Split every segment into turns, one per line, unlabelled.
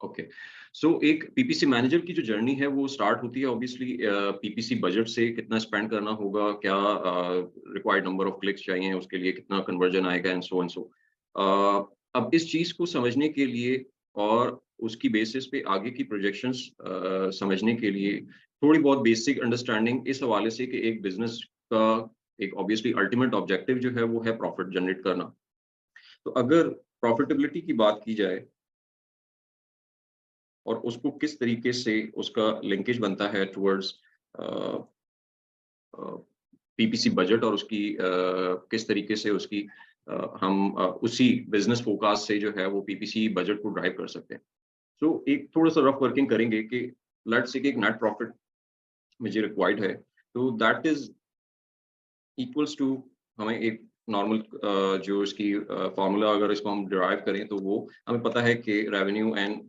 Okay. सो एक PPC manager की जो जर्नी है वो स्टार्ट होती है ऑब्वियसली पीपीसी बजट से, कितना स्पेंड करना होगा, क्या रिक्वायर्ड नंबर ऑफ क्लिक्स चाहिए, उसके लिए कितना कन्वर्जन आएगा एंड सो। अब इस चीज़ को समझने के लिए और उसकी बेसिस पे आगे की प्रोजेक्शंस समझने के लिए थोड़ी बहुत बेसिक अंडरस्टैंडिंग इस हवाले से कि एक बिजनेस का एक ऑब्वियसली अल्टीमेट ऑब्जेक्टिव जो है वो है प्रॉफिट जनरेट करना। तो अगर प्रॉफिटेबिलिटी की बात की जाए और उसको किस तरीके से उसका लिंकेज बनता है टुवर्ड्स पीपीसी बजट और उसकी किस तरीके से उसकी हम उसी बिजनेस फोरकास्ट से जो है वो पीपीसी बजट को ड्राइव कर सकते हैं। तो एक थोड़ा सा रफ वर्किंग करेंगे कि लेट्स से कि एक नेट प्रॉफिट मुझे रिक्वायर्ड है, तो दैट इज इक्वल्स टू हमें एक नॉर्मल जो इसकी फॉर्मूला अगर इसको हम डिराइव करें तो वो हमें पता है कि रेवेन्यू एंड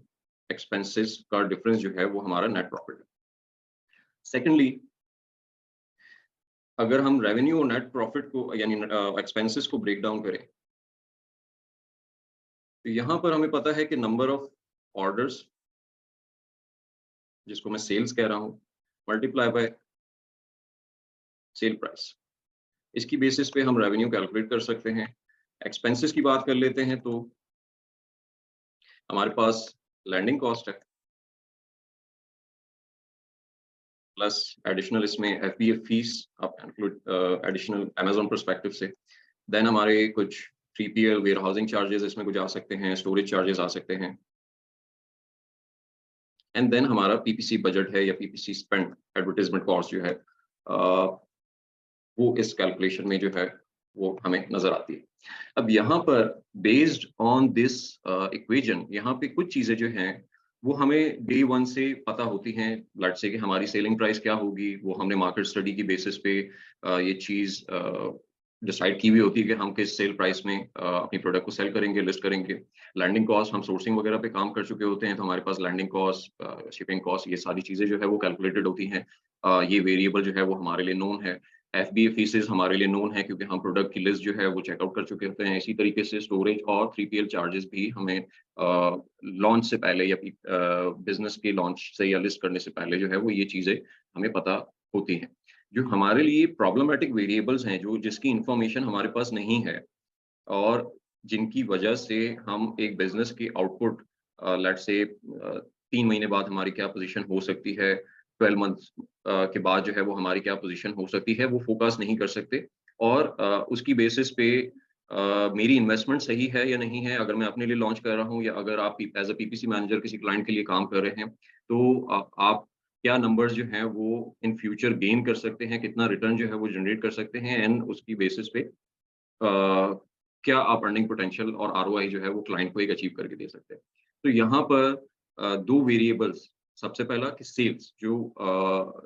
एक्सपेंसेस का डिफरेंस जो है वो हमारा नेट प्रॉफिट है। सेकेंडली, अगर हम रेवेन्यू और नेट प्रॉफिट को यानी एक्सपेंसेस को ब्रेक डाउन करें, तो यहाँ पर हमें पता है कि नंबर ऑफ ऑर्डर्स, जिसको मैं सेल्स कह रहा हूँ, मल्टीप्लाई बाय सेल प्राइस, इसकी बेसिस पे हम रेवेन्यू कैलकुलेट कर सकते हैं। एक्सपेंसेस की बात कर लेते हैं तो हमारे पास लैंडिंग कॉस्ट है, प्लस एडिशनल इसमें एफबीएफ फीस आप इंक्लूड एडिशनल अमेज़न पर्सपेक्टिव से। देन हमारे कुछ 3PL वेयर हाउसिंग चार्जेस इसमें कुछ आ सकते हैं, स्टोरेज चार्जेस आ सकते हैं, एंड देन हमारा पीपीसी बजट है या पीपीसी स्पेंड एडवर्टाइजमेंट कॉस्ट जो है वो इस कैलकुलेशन में जो है वो हमें नजर आती है। अब यहाँ पर बेस्ड ऑन दिस इक्वेशन, यहाँ पे कुछ चीजें जो हैं वो हमें डे वन से पता होती हैं। लेट्स से कि हमारी सेलिंग प्राइस क्या होगी, वो हमने मार्केट स्टडी की बेसिस पे ये चीज डिसाइड की हुई होती है कि हम किस सेल प्राइस में अपनी प्रोडक्ट को सेल करेंगे, लिस्ट करेंगे। लैंडिंग कॉस्ट, हम सोर्सिंग वगैरह पे काम कर चुके होते हैं तो हमारे पास लैंडिंग कॉस्ट, शिपिंग कॉस्ट, ये सारी चीजें जो है वो कैलकुलेटेड होती हैं। ये वेरिएबल जो है वो हमारे लिए नोन है। एफबीए फीसेस हमारे लिए नोन है क्योंकि हम प्रोडक्ट की लिस्ट जो है वो चेकआउट कर चुके होते हैं। इसी तरीके से स्टोरेज और 3PL चार्जेस भी हमें लॉन्च से पहले या बिजनेस के लॉन्च से या लिस्ट करने से पहले जो है वो ये चीजें हमें पता होती हैं। जो हमारे लिए प्रॉब्लमेटिक वेरिएबल्स हैं, जो जिसकी इंफॉर्मेशन हमारे पास नहीं है और जिनकी वजह से हम एक बिजनेस की आउटपुट लेट्स से 3 महीने बाद हमारी क्या पोजीशन हो सकती है, 12 मंथ्स के बाद जो है वो हमारी क्या पोजीशन हो सकती है, वो फोकस नहीं कर सकते। और उसकी बेसिस पे मेरी इन्वेस्टमेंट सही है या नहीं है, अगर मैं अपने लिए लॉन्च कर रहा हूँ या अगर आप एज अ पीपीसी मैनेजर किसी क्लाइंट के लिए काम कर रहे हैं, तो आप क्या नंबर्स जो हैं वो इन फ्यूचर गेन कर सकते हैं, कितना रिटर्न जो है वो जनरेट कर सकते हैं, एंड उसकी बेसिस पे क्या आप अर्निंग पोटेंशियल और आरओआई जो है वो क्लाइंट को एक अचीव करके दे सकते हैं। तो यहाँ पर 2 वेरिएबल्स, सबसे पहला कि सेल्स जो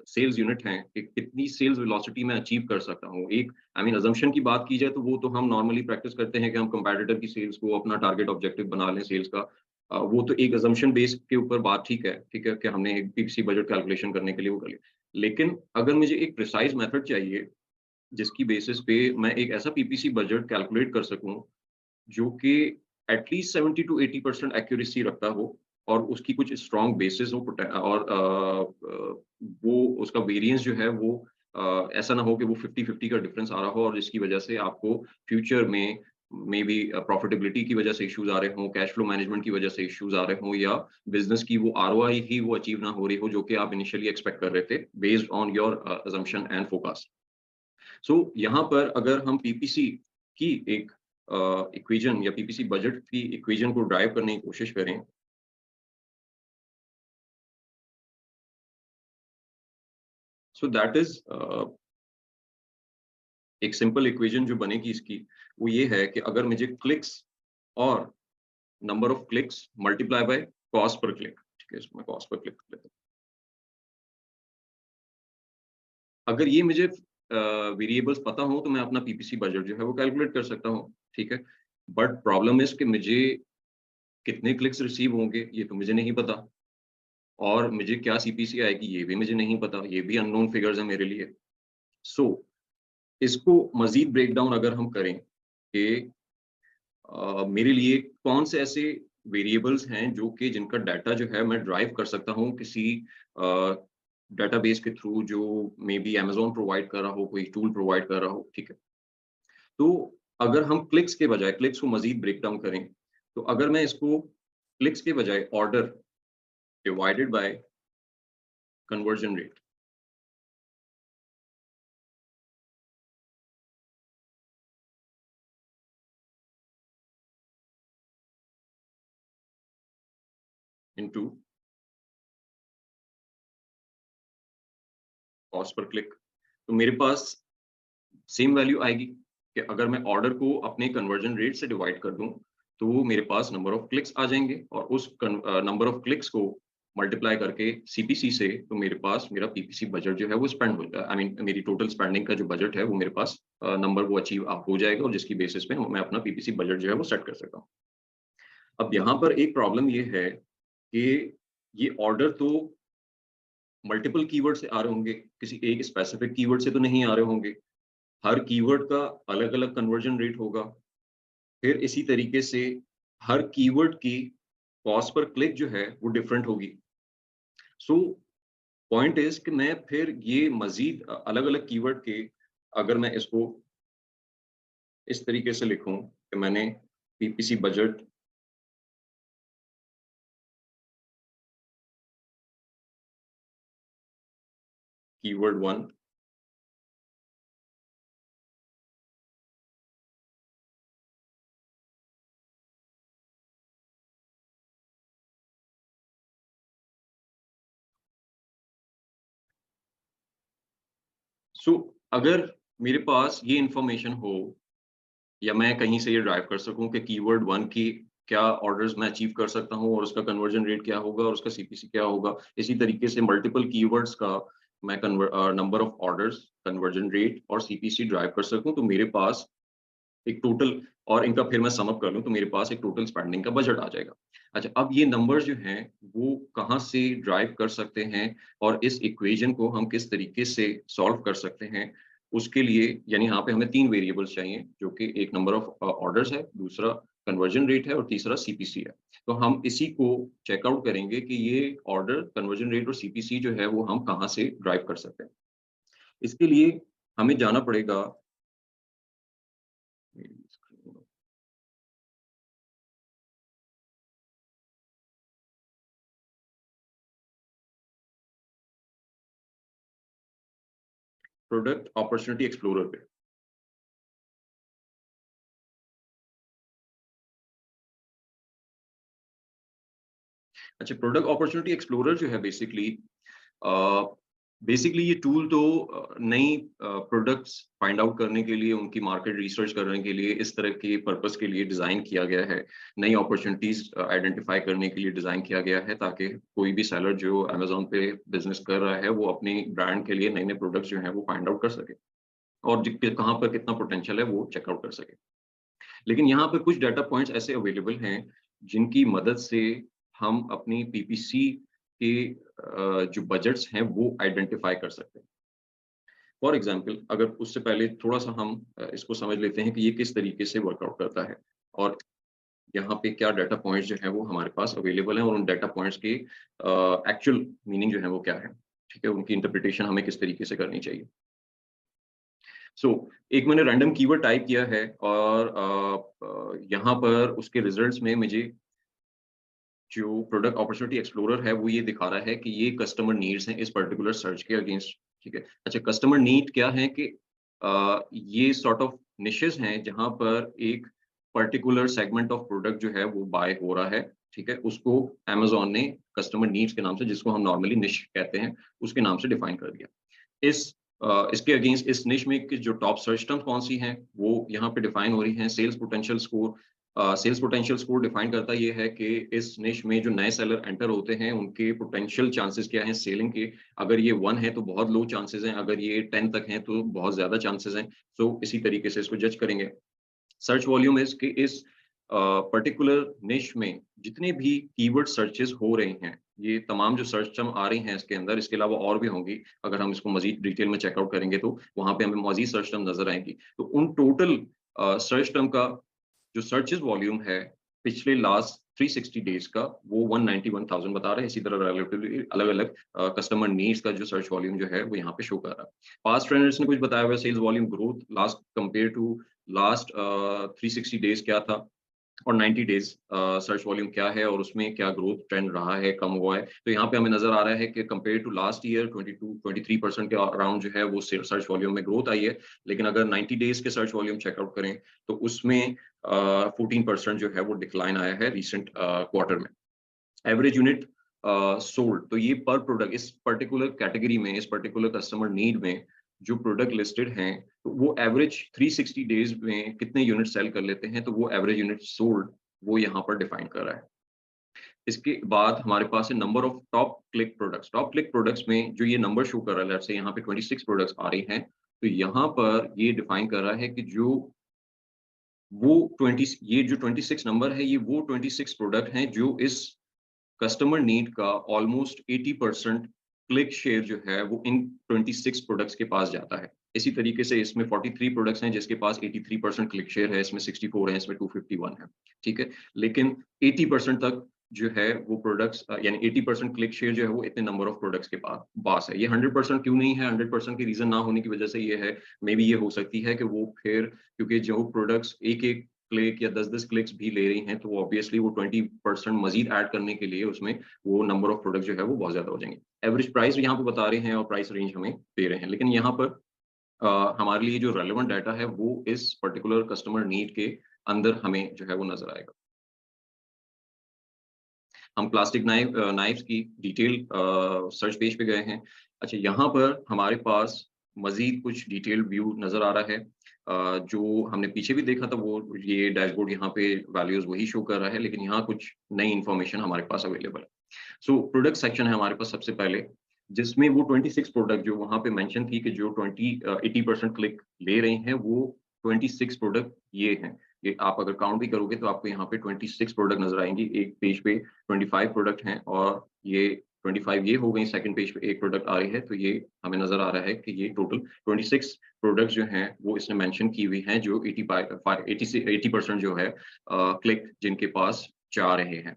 सेल्स यूनिट हैं कि कितनी सेल्स वेलोसिटी मैं अचीव कर सकता हूँ। एक आई मीन अजम्पशन की बात की जाए तो वो तो हम नॉर्मली प्रैक्टिस करते हैं कि हम कंपैटिटर की सेल्स को अपना टारगेट ऑब्जेक्टिव बना लें सेल्स का। वो तो एक अजम्पशन बेस के ऊपर बात ठीक है कि हमने एक पीपीसी बजट कैलकुलेशन करने के लिए वो कर लिया। लेकिन अगर मुझे एक प्रिसाइज़ मेथड चाहिए जिसकी बेसिस पे मैं एक ऐसा पीपीसी बजट कैलकुलेट कर सकूं जो कि एटलीस्ट 70 टू 80% एक्यूरेसी रखता हो और उसकी कुछ स्ट्रॉन्ग बेसिस हो और वो उसका वेरिएंस जो है वो ऐसा ना हो कि वो 50-50 का डिफरेंस आ रहा हो और जिसकी वजह से आपको फ्यूचर में मे बी प्रॉफिटेबिलिटी की वजह से इश्यूज आ रहे हों, कैश फ्लो मैनेजमेंट की वजह से इश्यूज आ रहे हों, या बिजनेस की वो आरओआई ही वो अचीव ना हो रही हो जो कि आप इनिशियली एक्सपेक्ट कर रहे थे based on your assumption and focus. So यहाँ पर अगर हम पीपीसी की एक इक्वेशन या पीपीसी बजट की इक्वेशन को ड्राइव करने की कोशिश करें, सो दैट इज एक सिंपल इक्वेशन जो बनेगी इसकी, वो ये है कि अगर मुझे क्लिक्स और number of clicks multiply by cost per click, ठीक है, इसमें कॉस्ट पर क्लिक कर लेते हैं। अगर ये मुझे वेरिएबल्स पता हो तो मैं अपना पीपीसी बजट जो है वो कैलकुलेट कर सकता हूँ, ठीक है। बट प्रॉब्लम इज कि मुझे कितने क्लिक्स रिसीव होंगे ये तो मुझे नहीं पता, और मुझे क्या सीपीसी आएगी ये भी मुझे नहीं पता, ये भी अननोन फिगर्स है मेरे लिए। सो इसको मजीद ब्रेक डाउन अगर हम करें कि मेरे लिए कौन से ऐसे वेरिएबल्स हैं जो कि जिनका डाटा जो है मैं ड्राइव कर सकता हूँ किसी डेटाबेस के थ्रू, जो मे बी अमेज़न प्रोवाइड कर रहा हो, कोई टूल प्रोवाइड कर रहा हो, ठीक है। तो अगर हम क्लिक्स के बजाय क्लिक्स को मज़ीद ब्रेक डाउन करें, तो अगर मैं इसको क्लिक्स के बजाय order divided by conversion rate into cost per click, तो मेरे पास सेम वैल्यू आएगी कि अगर मैं ऑर्डर को अपने कन्वर्जन रेट से डिवाइड कर दूं, तो मेरे पास नंबर ऑफ क्लिक्स आ जाएंगे, और उस नंबर ऑफ क्लिक्स को मल्टीप्लाई करके सीपीसी से, तो मेरे पास मेरा पीपीसी बजट जो है वो स्पेंड हो जाए, आई मीन मेरी टोटल स्पेंडिंग का जो बजट है वो मेरे पास नंबर वो अचीव आप हो जाएगा, और जिसकी बेसिस पे मैं अपना पीपीसी बजट जो है वो सेट कर सकता हूँ। अब यहाँ पर एक प्रॉब्लम ये है कि ये ऑर्डर तो मल्टीपल कीवर्ड से आ रहे होंगे, किसी एक स्पेसिफिक कीवर्ड से तो नहीं आ रहे होंगे। हर कीवर्ड का अलग-अलग कन्वर्जन रेट होगा। फिर इसी तरीके से हर कीवर्ड की कॉस्ट पर क्लिक जो है वो डिफरेंट होगी। सो पॉइंट इज़ कि मैं फिर ये मज़ीद अलग-अलग कीवर्ड के, अगर मैं इसको इस तरीके से लिखूँ कि मैंने पीपीसी बजट कीवर्ड 1, सो अगर मेरे पास ये इन्फॉर्मेशन हो, या मैं कहीं से ये ड्राइव कर सकूँ कि कीवर्ड 1 की क्या ऑर्डर्स मैं अचीव कर सकता हूँ, और उसका कन्वर्जन रेट क्या होगा, और उसका सीपीसी क्या होगा। इसी तरीके से मल्टीपल कीवर्ड्स का मैं number of orders, conversion rate और सीपीसी ड्राइव कर सकूँ, तो मेरे पास एक टोटल, और इनका फिर मैं सम अप कर लूँ, तो मेरे पास एक टोटल स्पेंडिंग का बजट आ जाएगा। अच्छा, अब ये नंबर्स जो हैं वो कहाँ से ड्राइव कर सकते हैं, और इस इक्वेशन को हम किस तरीके से सॉल्व कर सकते हैं, उसके लिए यानी यहाँ पे हमें 3 वेरिएबल्स चाहिए, जो कि एक नंबर ऑफ ऑर्डर्स है, दूसरा कन्वर्जन रेट है, और तीसरा सीपीसी है। तो हम इसी को चेक आउट करेंगे कि ये ऑर्डर, कन्वर्जन रेट और सीपीसी जो है वो हम कहाँ से ड्राइव कर सकते हैं। इसके लिए हमें जाना पड़ेगा, प्रोडक्ट अपॉर्चुनिटी एक्सप्लोरर पे। अच्छा, प्रोडक्ट अपॉर्चुनिटी एक्सप्लोरर जो है बेसिकली ये टूल तो नई प्रोडक्ट्स फाइंड आउट करने के लिए, उनकी मार्केट रिसर्च करने के लिए, इस तरह के पर्पस के लिए डिज़ाइन किया गया है। नई अपॉर्चुनिटीज़ आइडेंटिफाई करने के लिए डिज़ाइन किया गया है, ताकि कोई भी सेलर जो अमेज़न पे बिज़नेस कर रहा है, वो अपनी ब्रांड के लिए नए-नए प्रोडक्ट्स जो हैं वो फाइंड आउट कर सके, और कहाँ पर कितना पोटेंशियल है वो चेक आउट कर सके। लेकिन यहाँ पे कुछ डाटा पॉइंट्स ऐसे अवेलेबल हैं, जिनकी मदद से हम अपनी पीपीसी के जो बजट्स हैं वो आइडेंटिफाई कर सकते हैं। फॉर एग्जांपल, अगर उससे पहले थोड़ा-सा हम इसको समझ लेते हैं कि ये किस तरीके से वर्कआउट करता है, और यहाँ पे क्या डाटा पॉइंट्स जो हैं वो हमारे पास अवेलेबल हैं, और उन डाटा पॉइंट्स की एक्चुअल मीनिंग जो है वो क्या है, ठीक है? उनकी इंटरप्रिटेशन हमें किस तरीके से करनी चाहिए। सो एक मैंने रैंडम कीवर्ड टाइप किया है, और यहाँ पर उसके रिजल्ट्स में मुझे जो प्रोडक्ट अपॉर्चुनिटी एक्सप्लोरर है वो ये दिखा रहा है कि ये कस्टमर नीड्स हैं इस पर्टिकुलर सर्च के अगेंस्ट, ठीक है। अच्छा, कस्टमर नीड क्या है कि ये सॉर्ट ऑफ निशेस हैं जहाँ पर एक पर्टिकुलर सेगमेंट ऑफ प्रोडक्ट जो है वो बाय हो रहा है, ठीक है। उसको अमेज़न ने कस्टमर नीड्स के नाम से, जिसको हम नॉर्मली निश कहते हैं, उसके नाम से डिफाइन कर दिया। इसके अगेंस्ट इस निश में की जो टॉप सर्च टर्म्स कौन-सी हैं, वो यहाँ पे डिफाइन हो रही हैं। सेल्स पोटेंशियल स्कोर डिफाइन करता ये है कि इस निश में जो नए सेलर एंटर होते हैं, उनके पोटेंशियल चांसेस क्या हैं सेलिंग के। अगर ये 1 है तो बहुत लो चांसेस हैं, अगर ये 10 तक हैं तो बहुत ज़्यादा चांसेस हैं। सो इसी तरीके से इसको जज करेंगे। सर्च वॉल्यूम इस पर्टिकुलर निश में जितने भी कीवर्ड सर्चेस हो रहे हैं, ये तमाम जो सर्च टर्म आ रही हैं इसके अंदर, इसके अलावा और भी होंगी। अगर हम इसको मज़ीद डिटेल में चेकआउट करेंगे तो वहाँ पे हमें मज़ीद सर्च टर्म नज़र आएँगी। तो उन टोटल सर्च टर्म का जो सर्चेस वॉल्यूम है, पिछले लास्ट 360 डेज का वो 191,000 बता रहा है। इसी तरह रिलेटिवली अलग-अलग कस्टमर नीड्स का जो सर्च वॉल्यूम जो है वो यहाँ पे शो कर रहा है। पास्ट ट्रेंडर्स ने कुछ बताया हुआ है, sales volume growth last compare to last 360 days क्या था और 90 डेज सर्च वॉल्यूम क्या है और उसमें क्या ग्रोथ ट्रेंड रहा है, कम हुआ है। तो यहाँ पे हमें नजर आ रहा है कि कंपेयर टू लास्ट ईयर 22-23% के अराउंड जो है वो सर्च वॉल्यूम में ग्रोथ आई है। लेकिन अगर 90 डेज के सर्च वॉल्यूम चेकआउट करें तो उसमें 14% जो है वो डिक्लाइन आया है रिसेंट क्वार्टर में। एवरेज यूनिट सोल्ड, तो ये पर प्रोडक्ट इस पर्टिकुलर कैटेगरी में, इस पर्टिकुलर कस्टमर नीड में जो प्रोडक्ट लिस्टेड हैं, तो वो एवरेज 360 डेज में कितने यूनिट सेल कर लेते हैं, तो वो एवरेज यूनिट सोल्ड वो यहाँ पर डिफाइन कर रहा है। इसके बाद हमारे पास है number of top click products. Top click products में जो ये नंबर शो कर रहा है, लेट्स से यहाँ पे 26 प्रोडक्ट्स आ रही हैं, तो यहाँ पर ये डिफाइन कर रहा है कि वो 20 ये जो 26 नंबर है, ये वो 26 प्रोडक्ट हैं जो इस कस्टमर नीड का ऑलमोस्ट 80% क्लिक शेयर जो है वो इन 26 प्रोडक्ट्स के पास जाता है। इसी तरीके से इसमें 43 प्रोडक्ट्स हैं जिसके पास 83% क्लिक शेयर है, इसमें 64 है, इसमें 251 है, ठीक है। लेकिन 80% तक जो है वो प्रोडक्ट्स यानी 80% क्लिक शेयर जो है वो इतने नंबर ऑफ प्रोडक्ट्स के पास है। ये 100% क्यों नहीं है? 100% की रीजन ना होने की वजह से ये है, मे बी ये हो सकती है कि वो फिर क्योंकि जो प्रोडक्ट्स एक-एक क्लिक या 10-10 क्लिक्स भी ले रही हैं, तो वो ऑब्वियसली वो 20% मजीद ऐड करने के लिए उसमें वो नंबर ऑफ प्रोडक्ट जो है वो बहुत ज़्यादा हो जाएँगे। एवरेज प्राइस यहाँ पे बता रहे हैं और प्राइस रेंज हमें दे रहे हैं। लेकिन यहाँ पर हमारे लिए जो रेलेवेंट डाटा है वो इस पर्टिकुलर कस्टमर नीड के अंदर हमें जो है वो नज़र आएगा। हम प्लास्टिक नाइफ्स की डिटेल सर्च पेज पे गए हैं। अच्छा, यहाँ पर हमारे पास मज़ीद कुछ डिटेल्ड व्यू नज़र आ रहा है। जो हमने पीछे भी देखा था वो ये डैशबोर्ड यहाँ पे वैल्यूज़ वही शो कर रहा है, लेकिन यहाँ कुछ नई इन्फॉर्मेशन हमारे पास अवेलेबल है। सो प्रोडक्ट सेक्शन है हमारे पास सबसे पहले, जिसमें वो 26 प्रोडक्ट जो वहाँ पे मेंशन थी कि जो 80% क्लिक ले रहे हैं, वो 26 प्रोडक्ट ये हैं। ये आप अगर काउंट भी करोगे तो आपको यहाँ पे 26 प्रोडक्ट नज़र आएँगी। एक पेज पे 25 प्रोडक्ट हैं और ये 25 ये हो गई, सेकंड पेज पे एक प्रोडक्ट आ रही है, तो ये हमें नज़र आ रहा है कि ये टोटल 26 प्रोडक्ट जो हैं वो इसने मेंशन की हुई हैं जो 80 से 80% जो है क्लिक जिनके पास जा रहे हैं।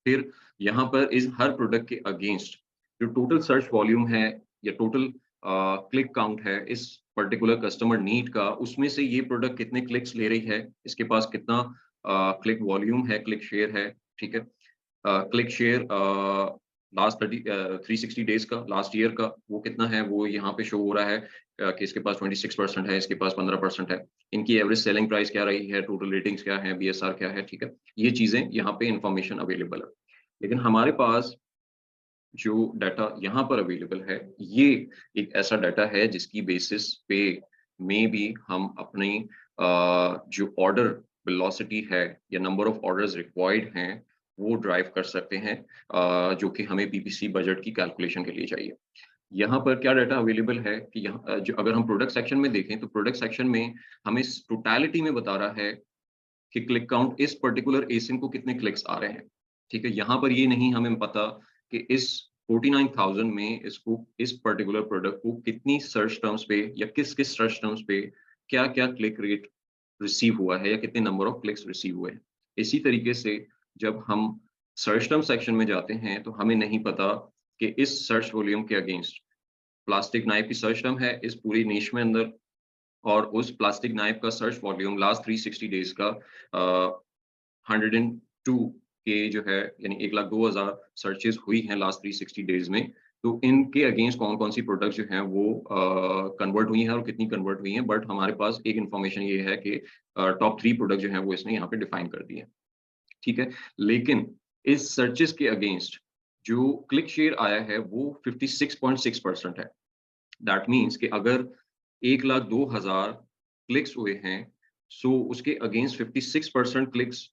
फिर यहाँ पर इस हर प्रोडक्ट के अगेंस्ट जो टोटल सर्च वॉल्यूम है या टोटल क्लिक काउंट है इस पर्टिकुलर कस्टमर नीड का, उसमें से ये प्रोडक्ट कितने क्लिक्स ले रही है, इसके पास कितना क्लिक वॉल्यूम है, क्लिक शेयर है, ठीक है। क्लिक शेयर लास्ट 360 डेज का, लास्ट ईयर का वो कितना है, वो यहाँ पे शो हो रहा है कि इसके पास 26% है, इसके पास 15% है। इनकी एवरेज सेलिंग प्राइस क्या रही है, टोटल रेटिंग्स क्या है, बीएसआर क्या है, ठीक है। ये चीज़ें यहाँ पे इन्फॉर्मेशन अवेलेबल है। लेकिन हमारे पास जो डाटा यहाँ पर अवेलेबल है, ये एक ऐसा डाटा है जिसकी बेसिस पे में भी हम अपनी जो ऑर्डर वेलोसिटी है या नंबर ऑफ ऑर्डर्स रिक्वायर्ड हैं, वो ड्राइव कर सकते हैं, जो कि हमें पीपीसी बजट की कैलकुलेशन के लिए चाहिए। यहाँ पर क्या डाटा अवेलेबल है कि यहाँ जो अगर हम प्रोडक्ट सेक्शन में देखें, तो प्रोडक्ट सेक्शन में हमें टोटैलिटी में बता रहा है कि क्लिक काउंट इस पर्टिकुलर एसिन को कितने क्लिक्स आ रहे हैं, ठीक है? यहाँ पर ये नहीं हमें पता कि इस 49,000 में इसको इस पर्टिकुलर प्रोडक्ट को कितनी सर्च टर्म्स पे या किस-किस सर्च टर्म्स पे क्या-क्या क्लिक रेट रिसीव हुआ है या कितने नंबर ऑफ क्लिक्स रिसीव हुए हैं। इसी तरीके से जब हम सर्च टर्म सेक्शन में जाते हैं, तो हमें नहीं पता कि इस सर्च वॉल्यूम के अगेंस्ट प्लास्टिक नाइफ की सर्च टर्म है इस पूरी निश में अंदर और उस प्लास्टिक नाइफ का सर्च वॉल्यूम लास्ट 360 डेज का 102 के जो है यानी 1,02,000 सर्चेस हुई हैं लास्ट 360 डेज में। तो इनके अगेंस्ट कौन-कौन सी प्रोडक्ट्स जो हैं वो कन्वर्ट हुई हैं और कितनी कन्वर्ट हुई हैं। बट हमारे पास एक इन्फॉर्मेशन ये है कि टॉप 3 प्रोडक्ट जो हैं वो इसने यहाँ पे डिफाइन कर दिए हैं, ठीक है। लेकिन इस सर्चेस के अगेंस्ट जो क्लिक शेयर आया है वो 56.6% है। दैट मीन्स कि अगर 1,02,000 क्लिक्स हुए हैं, सो उसके अगेंस्ट 56% क्लिक्स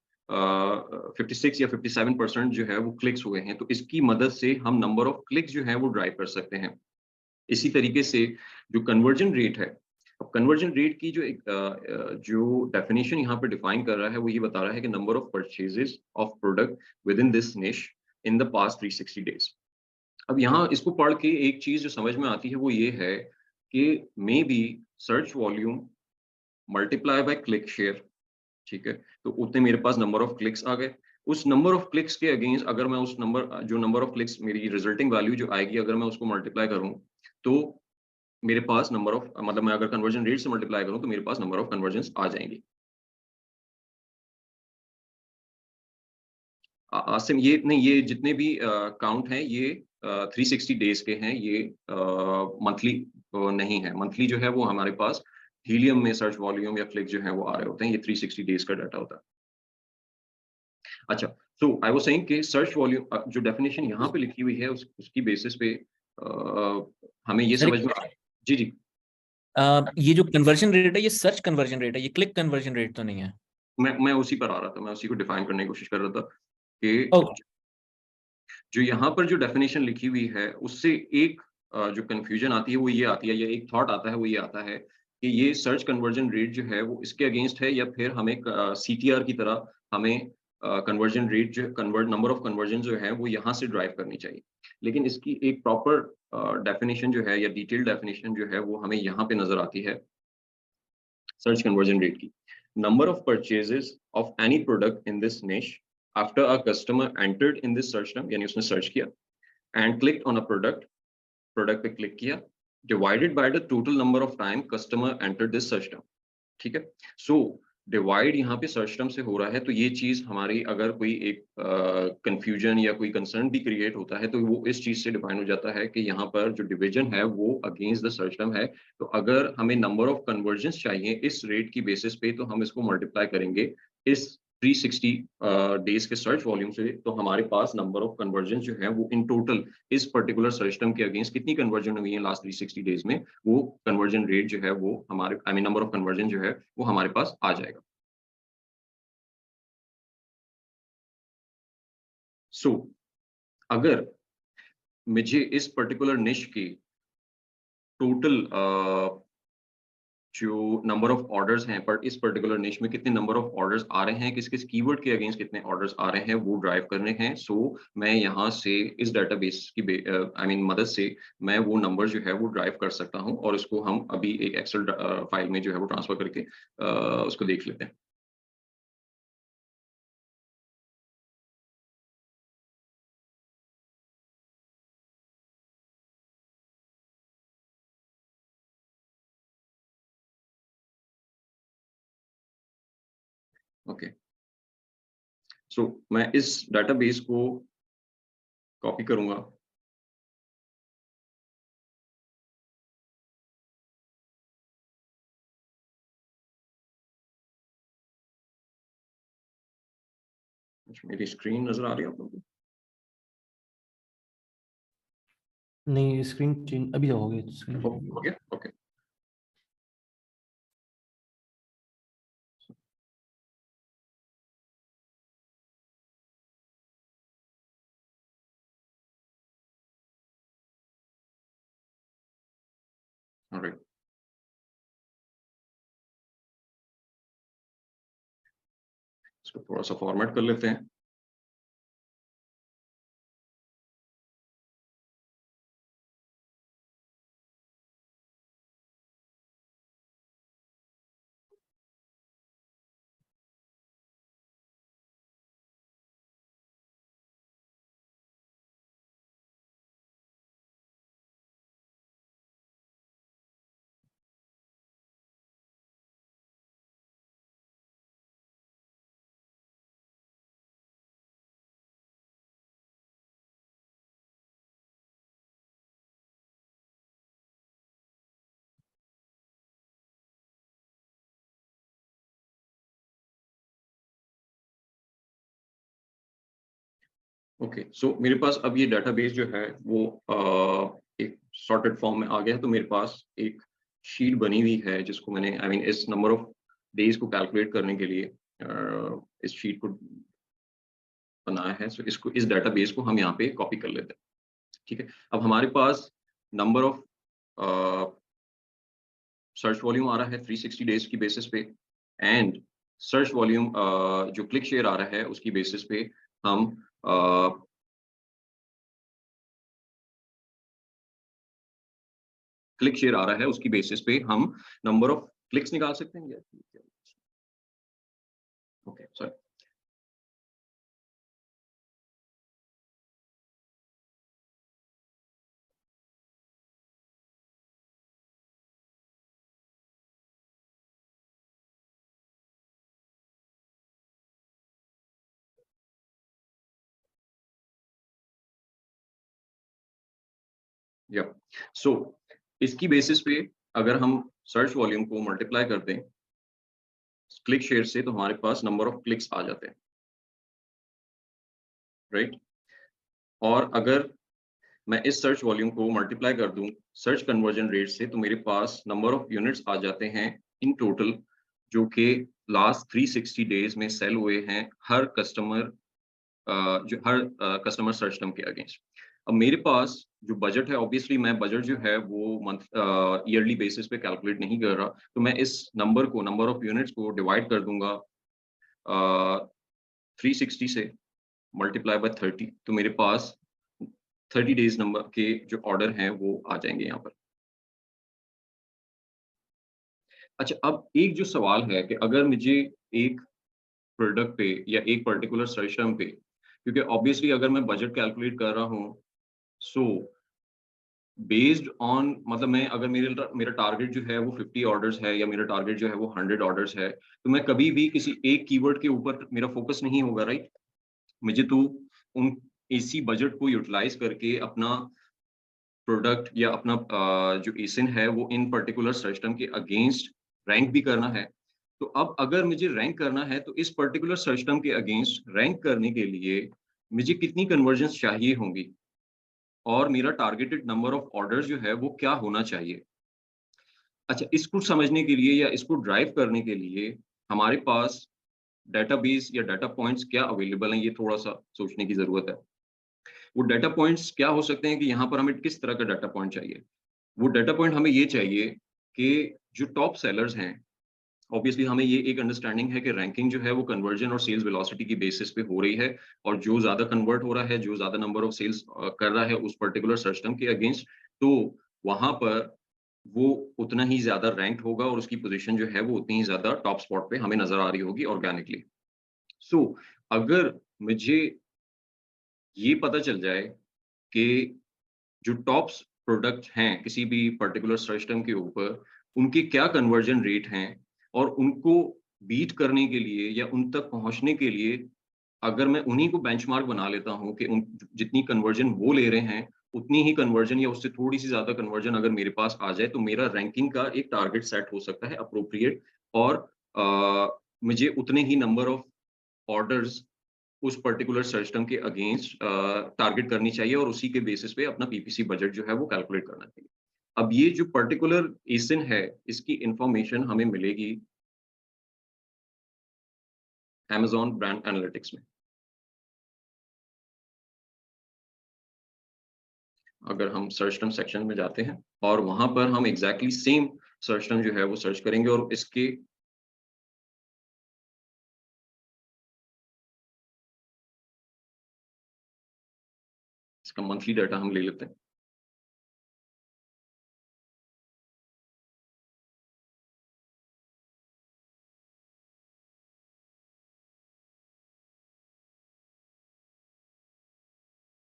56 या 57% जो है वो क्लिक्स हुए हैं, तो इसकी मदद से हम नंबर ऑफ क्लिक्स जो है वो ड्राइव कर सकते हैं। इसी तरीके से जो कन्वर्जन रेट है, अब कन्वर्जन रेट की जो डेफिनेशन यहाँ पे डिफाइन कर रहा है, वो ये बता रहा है कि number of purchases of product with in this निश इन द पास्ट 360 डेज। अब यहाँ इसको पढ़ के एक चीज़ जो समझ में आती है वो ये है कि may be search volume multiply by click share, ठीक है? तो उतने मेरे पास नंबर ऑफ क्लिक्स आ गए। उस नंबर ऑफ क्लिक्स के अगेंस्ट अगर मैं उस नंबर ऑफ क्लिक्स मेरी रिजल्टिंग वैल्यू जो आएगी अगर मैं उसको मल्टीप्लाई करूं तो मेरे पास नंबर ऑफ मतलब मैं अगर कन्वर्जन रेट से मल्टीप्लाई करूं तो मेरे पास नंबर ऑफ कन्वर्जन आ जाएंगे। आसिम ये नहीं, ये जितने भी काउंट हैं ये 360 डेज के हैं, ये मंथली नहीं है। मंथली जो है वो हमारे पास हीलियम में सर्च वॉल्यूम या क्लिक जो है वो आ रहे होते हैं, ये 360 डेज का डाटा होता है। अच्छा, सो आई वाज सेइंग कि सर्च वॉल्यूम जो डेफिनेशन यहाँ पे लिखी हुई है उसकी बेसिस पे हमें ये
सर
समझ में जी जी
ये जो कन्वर्जन रेट है ये सर्च कन्वर्जन रेट है, ये क्लिक कन्वर्जन रेट तो नहीं है?
मैं उसी पर आ रहा था, मैं उसी को डिफाइन करने की कोशिश कर रहा था कि
ओ,
जो यहाँ पर जो डेफिनेशन लिखी हुई है उससे एक जो कंफ्यूजन आती है वो ये आती है, या एक थॉट आता है वो ये आता है कि ये सर्च कन्वर्जन रेट जो है वो इसके अगेंस्ट है, या फिर हमें सीटीआर की तरह हमें कन्वर्जन रेट जो कन्वर्ट नंबर ऑफ कन्वर्जन जो है वो यहाँ से ड्राइव करनी चाहिए। लेकिन इसकी एक प्रॉपर डेफिनेशन जो है या डिटेल्ड डेफिनेशन जो है वो हमें यहाँ पे नजर आती है सर्च कन्वर्जन रेट की। Number of purchases of any product in this niche after a customer entered in this search term, यानी उसने सर्च किया and clicked on a product पे क्लिक किया, divided by the total number of time customer enter this search term. ठीक है, so divide यहाँ पे search term से हो रहा है, तो ये चीज हमारी अगर कोई एक कंफ्यूजन या कोई कंसर्न भी क्रिएट होता है तो वो इस चीज से डिफाइन हो जाता है कि यहाँ पर जो डिवीजन है वो अगेंस्ट द सर्च टर्म है। तो अगर हमें नंबर ऑफ कन्वर्जन्स चाहिए इस रेट की बेसिस पे तो हम इसको मल्टीप्लाई करेंगे इस 360 डेज के सर्च वॉल्यूम से, तो हमारे पास नंबर ऑफ कन्वर्जन जो है वो इन टोटल इस पर्टिकुलर सर्च टर्म के अगेंस्ट कितनी कन्वर्जन हुई है लास्ट 360 डेज में, वो कन्वर्जन रेट जो है वो हमारे I mean number of conversion जो है वो हमारे पास आ जाएगा। सो अगर मुझे इस पर्टिकुलर निश की टोटल जो नंबर ऑफ ऑर्डर्स हैं पर इस पर्टिकुलर निश में कितने नंबर ऑफ ऑर्डर्स आ रहे हैं, किस किस कीवर्ड के अगेंस्ट कितने ऑर्डर्स आ रहे हैं वो ड्राइव करने हैं। सो मैं यहाँ से इस डाटाबेस की आई मीन मदद से मैं वो नंबर जो है वो ड्राइव कर सकता हूँ, और उसको हम अभी एक एक्सेल फाइल में जो है वो ट्रांसफर करके उसको देख लेते हैं। ओके, सो मैं इस डाटाबेस को कॉपी करूंगा। अच्छा, मेरी स्क्रीन नजर आ रही है आप लोगों को?
नहीं, स्क्रीन चेंज अभी हो गई स्क्रीन
हो गया, ओके। ऑलराइट, इसको थोड़ा सा फॉर्मेट कर लेते हैं। ओके, सो मेरे पास अब ये डाटाबेस जो है वो एक सॉर्टेड फॉर्म में आ गया है। तो मेरे पास एक शीट बनी हुई है जिसको मैंने आई मीन इस नंबर ऑफ डेज को कैलकुलेट करने के लिए इस शीट को बनाया है। सो इसको इस डाटाबेस को हम यहाँ पे कॉपी कर लेते हैं। ठीक है, अब हमारे पास नंबर ऑफ सर्च वॉल्यूम आ रहा है 360 डेज की बेसिस पे, एंड सर्च वॉल्यूम जो क्लिक शेयर आ रहा है उसकी बेसिस पे हम क्लिक शेयर आ रहा है उसकी बेसिस पे हम नंबर ऑफ क्लिक्स निकाल सकते हैं। ओके, सॉरी, या सो इसकी बेसिस पे अगर हम सर्च वॉल्यूम को मल्टीप्लाई कर दें क्लिक शेयर से, तो हमारे पास नंबर ऑफ क्लिक्स आ जाते हैं, राइट। और अगर मैं इस सर्च वॉल्यूम को मल्टीप्लाई कर दूं सर्च कन्वर्जन रेट से, तो मेरे पास नंबर ऑफ यूनिट्स आ जाते हैं इन टोटल, जो कि लास्ट 360 डेज में सेल हुए हैं हर कस्टमर, जो हर कस्टमर सर्च टर्म के अगेंस्ट। अब मेरे पास जो बजट है, ऑब्वियसली मैं बजट जो है वो मंथ ईयरली बेसिस पे कैलकुलेट नहीं कर रहा, तो मैं इस नंबर को, नंबर ऑफ यूनिट्स को डिवाइड कर दूंगा 360 से मल्टीप्लाई बाय 30, तो मेरे पास 30 डेज नंबर के जो ऑर्डर हैं वो आ जाएंगे यहाँ पर। अच्छा, अब एक जो सवाल है कि अगर मुझे एक प्रोडक्ट पे या एक पर्टिकुलर सर्च टर्म पे, क्योंकि ऑब्वियसली अगर मैं बजट कैलकुलेट कर रहा हूँ, सो बेस्ड ऑन, मतलब मैं अगर मेरा टारगेट जो है वो 50 ऑर्डर्स है या मेरा टारगेट जो है वो 100 ऑर्डर्स है, तो मैं कभी भी किसी एक कीवर्ड के ऊपर मेरा फोकस नहीं होगा, राइट। मुझे तो उन इसी बजट को यूटिलाइज करके अपना प्रोडक्ट या अपना जो एसिन है वो इन पर्टिकुलर सर्च टर्म के अगेंस्ट रैंक भी करना है। तो अब अगर मुझे रैंक करना है, तो इस पर्टिकुलर सर्च टर्म के अगेंस्ट रैंक करने के लिए मुझे कितनी कन्वर्जन्स चाहिए होंगी और मेरा टारगेटेड नंबर ऑफ ऑर्डर्स जो है वो क्या होना चाहिए। अच्छा, इसको समझने के लिए या इसको ड्राइव करने के लिए हमारे पास डेटाबेस या डाटा पॉइंट्स क्या अवेलेबल हैं, ये थोड़ा-सा सोचने की ज़रूरत है। वो डाटा पॉइंट्स क्या हो सकते हैं कि यहाँ पर हमें किस तरह का डाटा पॉइंट चाहिए? वो डाटा पॉइंट हमें ये चाहिए कि जो टॉप सेलर्स हैं, ऑब्वियसली हमें ये एक अंडरस्टैंडिंग है कि रैंकिंग जो है वो कन्वर्जन और सेल्स वेलोसिटी की बेसिस पे हो रही है, और जो ज़्यादा कन्वर्ट हो रहा है, जो ज़्यादा नंबर ऑफ सेल्स कर रहा है उस पर्टिकुलर सर्च टर्म के अगेंस्ट, तो वहाँ पर वो उतना ही ज़्यादा रैंक्ड होगा और उसकी पोज़ीशन जो है वो उतनी ही ज़्यादा टॉप स्पॉट पे हमें नज़र आ रही होगी ऑर्गेनिकली। सो अगर मुझे ये पता चल जाए कि जो टॉप्स प्रोडक्ट हैं किसी भी पर्टिकुलर सर्च टर्म के ऊपर, उनके क्या कन्वर्जन रेट हैं, और उनको बीट करने के लिए या उन तक पहुँचने के लिए अगर मैं उन्हीं को बेंचमार्क बना लेता हूँ कि उन जितनी कन्वर्जन वो ले रहे हैं, उतनी ही कन्वर्जन या उससे थोड़ी-सी ज़्यादा कन्वर्जन अगर मेरे पास आ जाए, तो मेरा रैंकिंग का एक टारगेट सेट हो सकता है एप्रोप्रिएट, और मुझे उतने ही नंबर ऑफ ऑर्डर्स उस पर्टिकुलर सर्च टर्म के अगेंस्ट टारगेट करनी चाहिए, और उसी के बेसिस पे अपना पीपीसी बजट जो है वो कैलकुलेट करना चाहिए। अब ये जो पर्टिकुलर एसिन है, इसकी इन्फॉर्मेशन हमें मिलेगी अमेज़न ब्रांड एनालिटिक्स में। अगर हम सर्च टर्म सेक्शन में जाते हैं और वहाँ पर हम एग्ज़ैक्टली सेम सर्च टर्म जो है वो सर्च करेंगे, और इसका मंथली डाटा हम ले लेते हैं।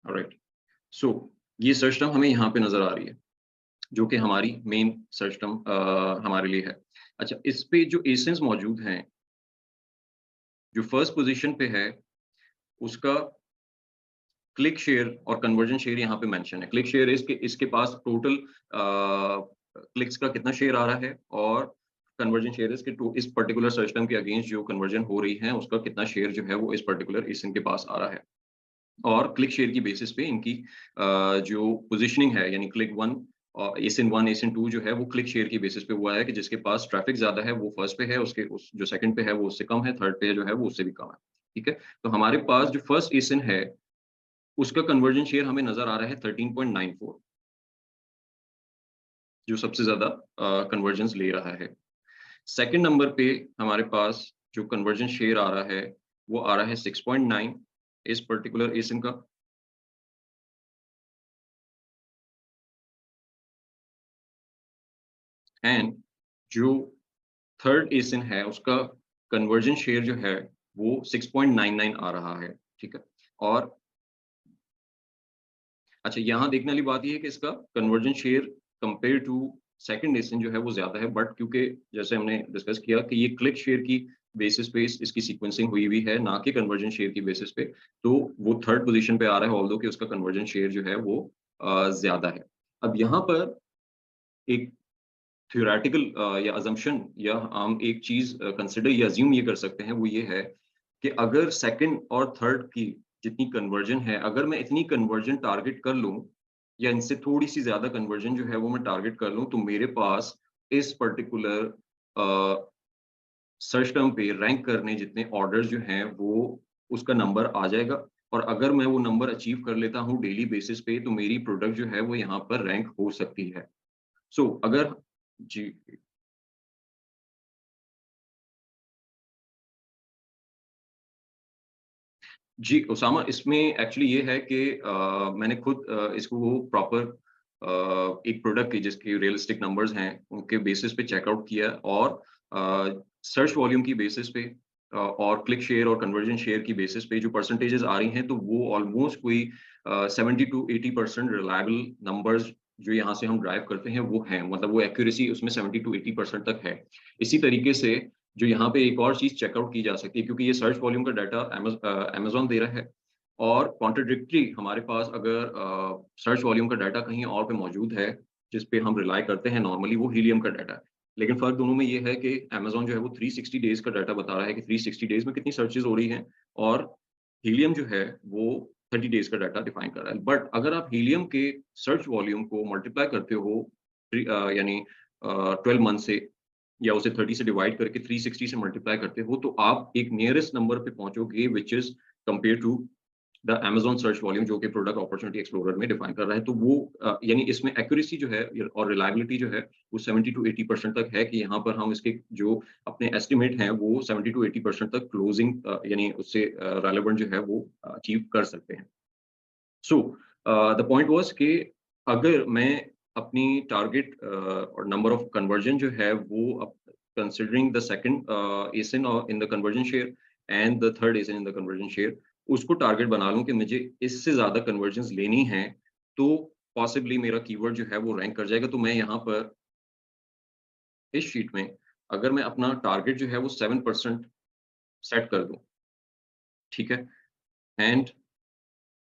ऑलराइट, सो ये सर्च टर्म हमें यहाँ पे नज़र आ रही है, जो कि हमारी मेन सर्च टर्म हमारे लिए है। अच्छा, इस पे जो एसिन्स मौजूद हैं, जो फर्स्ट पोज़ीशन पे है, उसका क्लिक शेयर और कन्वर्जन शेयर यहाँ पे मेंशन है। क्लिक शेयर इसके पास टोटल क्लिक्स का कितना शेयर आ रहा है, और कन्वर्जन शेयर इस पर्टिकुलर सर्च टर्म के अगेंस्ट जो कन्वर्जन हो रही है उसका कितना शेयर जो है वो इस पर्टिकुलर इनके पास आ रहा है। और क्लिक शेयर की बेसिस पे इनकी जो पोजीशनिंग है, यानी क्लिक 1 और एसिन 1 एसिन 2 जो है वो क्लिक शेयर की बेसिस पे हुआ है कि जिसके पास ट्रैफिक ज़्यादा है वो फर्स्ट पे है, उसके जो सेकंड पे है वो उससे कम है, थर्ड पे जो है वो उससे भी कम है। ठीक है? तो हमारे पास जो फर्स्ट एसिन है उसका कन्वर्जन शेयर हमें नज़र आ रहा है 13.94, जो सबसे ज़्यादा कन्वर्जन्स ले रहा है। सेकंड नंबर पे हमारे पास जो कन्वर्जन शेयर आ रहा है, वो आ रहा है 6.9 इस पर्टिकुलर एसिन का। एंड जो थर्ड एसिन है उसका कन्वर्जन शेयर जो है वो 6.99 आ रहा है। ठीक है? और अच्छा, यहाँ देखने वाली बात ये है कि इसका conversion share compare to second ASIN जो है वो ज़्यादा है, बट क्योंकि जैसे हमने डिस्कस किया कि ये क्लिक शेयर की बेसिस पे इसकी सीक्वेंसिंग हुई हुई है, ना कि कन्वर्जन शेयर की बेसिस पे, तो वो थर्ड पोजीशन पे आ रहा है, ऑल्दो कि उसका कन्वर्जन शेयर जो है वो ज़्यादा है। अब यहाँ पर एक थ्योरेटिकल या अजम्पशन या हम एक चीज कंसिडर या अज्यूम ये कर सकते हैं, वो ये है कि अगर सेकंड और थर्ड की जितनी कन्वर्जन है, अगर मैं इतनी कन्वर्जन टारगेट कर लूं या इनसे थोड़ी सी ज्यादा कन्वर्जन जो है वो मैं टारगेट कर लूं, तो मेरे पास इस पर्टिकुलर सर्च टर्म पे रैंक करने जितने ऑर्डर्स जो हैं वो उसका नंबर आ जाएगा। और अगर मैं वो नंबर अचीव कर लेता हूँ डेली बेसिस पे, तो मेरी प्रोडक्ट जो है वो यहाँ पर रैंक हो सकती है। सो अगर जी जी, उसामा, इसमें एक्चुअली ये है कि मैंने खुद इसको प्रॉपर एक प्रोडक्ट के जिसके रियलिस्टिक नंबर्स हैं, उनके बेसिस पे चेकआउट किया और सर्च वॉल्यूम की बेसिस पे और क्लिक शेयर और कन्वर्जन शेयर की बेसिस पे जो परसेंटेजेस आ रही हैं, तो वो ऑलमोस्ट कोई 70 टू 80% रिलायबल नंबर्स जो यहाँ से हम ड्राइव करते हैं, वो हैं। मतलब वो एक्यूरेसी उसमें 70 टू 80% तक है। इसी तरीके से जो यहाँ पे एक और चीज़ चेकआउट की जा सकती है, क्योंकि ये सर्च वॉल्यूम का डाटा अमेज़न दे रहा है और कॉन्ट्राडिक्टरी हमारे पास अगर सर्च वॉल्यूम का डाटा कहीं और पे मौजूद है, जिस पे हम रिलाय करते हैं नॉर्मली, वो हीलियम का डाटा है। लेकिन फ़र्क दोनों में ये है कि अमेज़न जो है वो 360 डेज़ का डाटा बता रहा है कि 360 डेज़ में कितनी सर्चेज़ हो रही हैं, और हीलियम जो है वो 30 डेज़ का डाटा डिफाइन कर रहा है। बट अगर आप हीलियम के सर्च वॉल्यूम को मल्टीप्लाई करते हो यानी 12 मंथ से, या उसे 30 से डिवाइड करके 360 से मल्टीप्लाई करते हो, तो आप एक नियरेस्ट नंबर पे पहुंचोगे which is compare to the Amazon search volume, जो कि प्रोडक्ट अपॉर्चुनिटी एक्सप्लोरर में डिफाइन कर रहा है। तो वो यानी इसमें एक्यूरेसी जो है और रिलायबिलिटी जो है वो 70 टू 80% तक है, कि यहाँ पर हम इसके जो अपने एस्टिमेट हैं वो 70 टू 80% तक क्लोजिंग यानी उससे रेलेवेंट जो है वो अचीव कर सकते हैं। सो द पॉइंट वाज कि अगर मैं अपनी टारगेट और नंबर ऑफ कन्वर्जन जो है वो considering the second ASIN in the conversion share and the third ASIN in the conversion share, उसको टारगेट बना लूं कि मुझे इससे ज्यादा कन्वर्जन्स लेनी है, तो पॉसिबली मेरा कीवर्ड जो है वो रैंक कर जाएगा। तो मैं यहाँ पर इस शीट में अगर मैं अपना टारगेट जो है वो 7% सेट कर दूं, ठीक है, एंड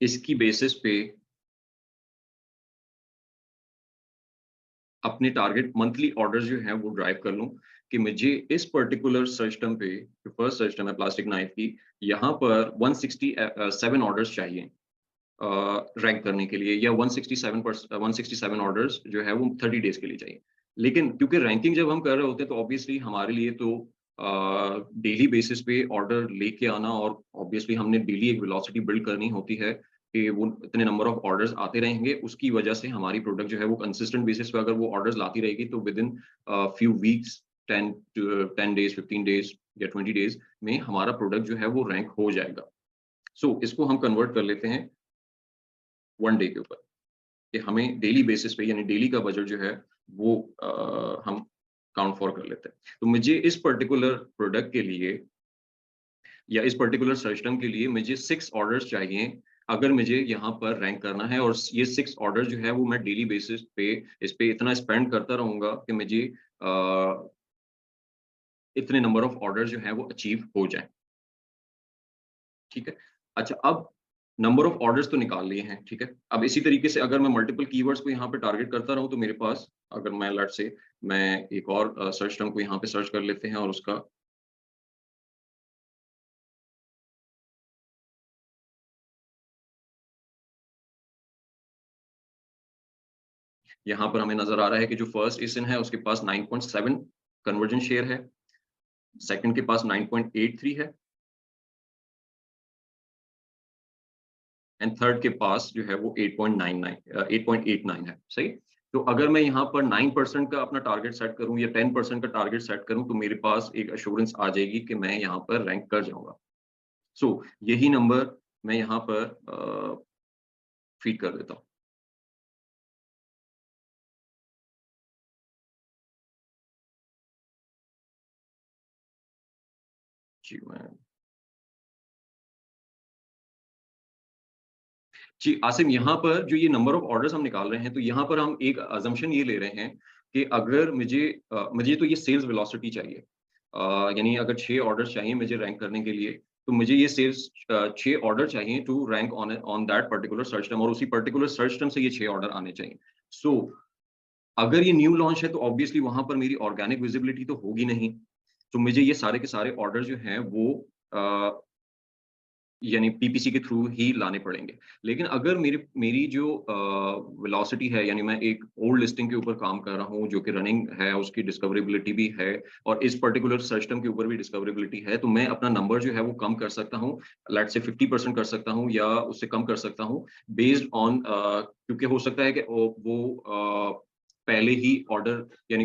इसकी बेसिस पे अपने टारगेट मंथली ऑर्डर्स जो हैं वो ड्राइव कर लूं, कि मुझे इस पर्टिकुलर सर्च टर्म पे, जो फर्स्ट सर्च टर्म है प्लास्टिक नाइफ की, यहाँ पर 167 ऑर्डर्स चाहिए रैंक करने के लिए, या 167 ऑर्डर्स जो है वो 30 डेज के लिए चाहिए। लेकिन क्योंकि रैंकिंग जब हम कर रहे होते हैं, तो ऑब्वियसली हमारे लिए तो डेली बेसिस पे ऑर्डर लेके आना, और ऑब्वियसली हमने डेली एक वेलोसिटी बिल्ड करनी होती है कि वो इतने नंबर ऑफ ऑर्डर्स आते रहेंगे। उसकी वजह से हमारी प्रोडक्ट जो है वो कंसिस्टेंट बेसिस पे अगर वो ऑर्डर्स लाती रहेगी, तो with in few weeks, 10 days, 15 days या 20 डेज में हमारा प्रोडक्ट जो है वो रैंक हो जाएगा। सो इसको हम कन्वर्ट कर लेते हैं 1 डे के ऊपर, कि हमें डेली बेसिस पे यानी डेली का बजट जो है वो हम काउंट फॉर कर लेते हैं। तो मुझे इस पर्टिकुलर प्रोडक्ट के लिए या इस पर्टिकुलर सर्च टर्म के लिए मुझे 6 ऑर्डर्स चाहिए, अगर मुझे यहाँ पर रैंक करना है। और ये 6 ऑर्डर जो है वो मैं डेली बेसिस पे इस पे इतना स्पेंड करता रहूंगा कि मुझे इतने नंबर ऑफ ऑर्डर जो है वो अचीव हो जाए। ठीक है। अच्छा, अब नंबर ऑफ ऑर्डर्स तो निकाल लिए हैं, ठीक है। अब इसी तरीके से अगर मैं मल्टीपल कीवर्ड्स को यहाँ पे टारगेट करता रहूं, तो मेरे पास, अगर मैं लेट्स से मैं एक और सर्च टर्म को यहाँ पे सर्च कर लेते हैं, और उसका यहाँ पर हमें नजर आ रहा है कि जो फर्स्ट एसिन है उसके पास 9.7 कन्वर्जन शेयर है, सेकंड के पास 9.83 है, एंड थर्ड के पास जो है वो 8.89 है। सही। तो अगर मैं यहाँ पर 9% का अपना टारगेट सेट करूं या 10% का टारगेट सेट करूं, तो मेरे पास एक अश्योरेंस आ जाएगी कि मैं यहाँ पर रैंक कर जाऊंगा। सो यही नंबर मैं यहाँ पर फीड कर देता हूँ। जी मैं जी आसिम, यहाँ पर जो ये नंबर ऑफ ऑर्डर्स हम निकाल रहे हैं, तो यहाँ पर हम एक अजम्पशन ये ले रहे हैं कि अगर मुझे तो ये सेल्स वेलोसिटी चाहिए, यानी अगर 6 ऑर्डर्स चाहिए मुझे रैंक करने के लिए, तो मुझे ये सेल्स 6 ऑर्डर चाहिए to rank on that particular search term, और उसी पर्टिकुलर सर्च टर्म से ये 6 ऑर्डर आने चाहिए। सो अगर ये न्यू लॉन्च है तो ऑब्वियसली वहां पर मेरी ऑर्गेनिक विजिबिलिटी तो होगी नहीं, तो मुझे ये सारे के सारे ऑर्डर जो हैं वो यानी पीपीसी के थ्रू ही लाने पड़ेंगे। लेकिन अगर मेरी जो वेलोसिटी है, यानी मैं एक ओल्ड लिस्टिंग के ऊपर काम कर रहा हूँ जो कि रनिंग है, उसकी डिस्कवरेबिलिटी भी है और इस पर्टिकुलर सर्च टर्म के ऊपर भी डिस्कवरेबिलिटी है, तो मैं अपना नंबर जो है वो कम कर सकता हूँ, लेट्स से 50% कर सकता हूँ या उससे कम कर सकता हूँ, बेस्ड ऑन क्योंकि हो सकता है कि वो पहले ही ऑर्डर, यानी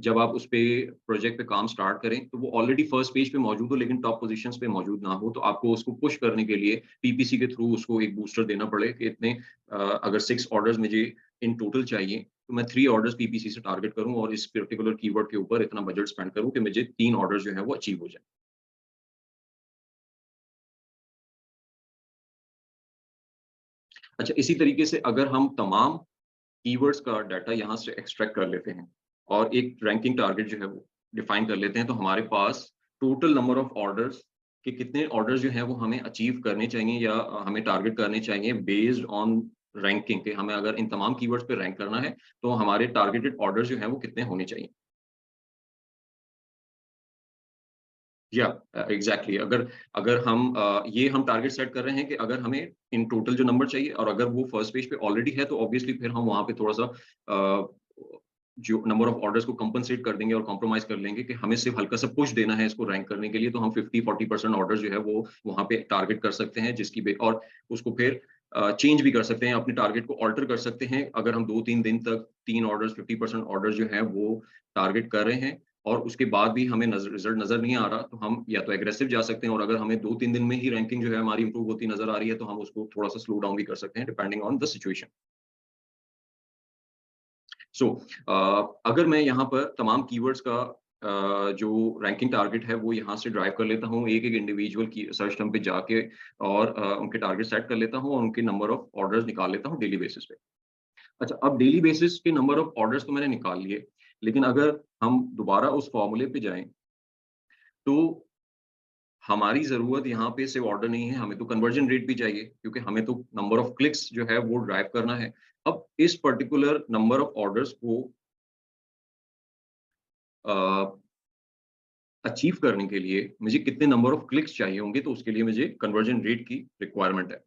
जब आप उस पे प्रोजेक्ट पे काम स्टार्ट करें तो वो ऑलरेडी फर्स्ट पेज पे मौजूद हो लेकिन टॉप पोजीशंस पे मौजूद ना हो, तो आपको उसको पुश करने के लिए पीपीसी के थ्रू उसको एक बूस्टर देना पड़े कि इतने अगर 6 ऑर्डर्स मुझे इन टोटल चाहिए तो मैं 3 ऑर्डर्स पीपीसी से टारगेट करूं और इस पर्टिकुलर कीवर्ड के ऊपर इतना बजट स्पेंड करूं कि मुझे 3 ऑर्डर्स जो है वो अचीव हो जाए। अच्छा, इसी तरीके से अगर हम तमाम कीवर्ड्स का डाटा यहाँ से एक्सट्रैक्ट कर लेते हैं और एक रैंकिंग टारगेट जो है वो डिफाइन कर लेते हैं, तो हमारे पास टोटल नंबर ऑफ ऑर्डर्स के कितने ऑर्डर्स जो हैं वो हमें अचीव करने चाहिए या हमें टारगेट करने चाहिए बेस्ड ऑन रैंकिंग, कि हमें अगर इन तमाम कीवर्ड्स पे रैंक करना है तो हमारे टारगेटेड ऑर्डर्स जो हैं वो कितने होने चाहिए। या एग्जैक्टली, अगर अगर हम ये हम टारगेट सेट कर रहे हैं कि अगर हमें इन टोटल जो नंबर चाहिए और अगर वो फर्स्ट पेज पे ऑलरेडी है तो ऑब्वियसली फिर हम वहां पे थोड़ा सा जो नंबर ऑफ ऑर्डर्स को कंपनसेट कर देंगे और कॉम्प्रोमाइज कर लेंगे कि हमें सिर्फ हल्का सा पुश देना है इसको रैंक करने के लिए, तो हम 50-40% ऑर्डर्स जो है वो वहां पे टारगेट कर सकते हैं, और उसको फिर चेंज भी कर सकते हैं, अपने टारगेट को ऑल्टर कर सकते हैं। अगर हम 2-3 दिन तक 3 ऑर्डर्स 50% ऑर्डर्स जो है वो टारगेट कर रहे हैं और उसके बाद भी हमें रिजल्ट नजर नहीं आ रहा, तो हम या तो एग्रेसिव जा सकते हैं, और अगर हमें 2-3 दिन में ही रैंकिंग जो है हमारी इंप्रूव होती नजर आ रही है तो हम उसको थोड़ा सा स्लो डाउन भी कर सकते हैं डिपेंडिंग ऑन द सिचुएशन। सो अगर मैं यहाँ पर तमाम कीवर्ड्स का जो रैंकिंग टारगेट है वो यहाँ से ड्राइव कर लेता हूँ, एक एक इंडिविजुअल की सर्च टर्म पे जाके और उनके टारगेट सेट कर लेता हूँ और उनके नंबर ऑफ ऑर्डर्स निकाल लेता हूँ डेली बेसिस पे। अच्छा, अब डेली बेसिस के नंबर ऑफ ऑर्डर्स तो मैंने निकाल लिए, लेकिन अगर हम दोबारा उस फॉर्मूले पे जाएं तो हमारी ज़रूरत यहाँ पे सिर्फ ऑर्डर नहीं है, हमें तो कन्वर्जन रेट भी चाहिए क्योंकि हमें तो नंबर ऑफ क्लिक्स जो है वो ड्राइव करना है। अब इस पर्टिकुलर नंबर ऑफ ऑर्डर्स को अ, अचीव करने के लिए मुझे कितने नंबर ऑफ क्लिक्स चाहिए होंगे, तो उसके लिए मुझे कन्वर्जन रेट की रिक्वायरमेंट है।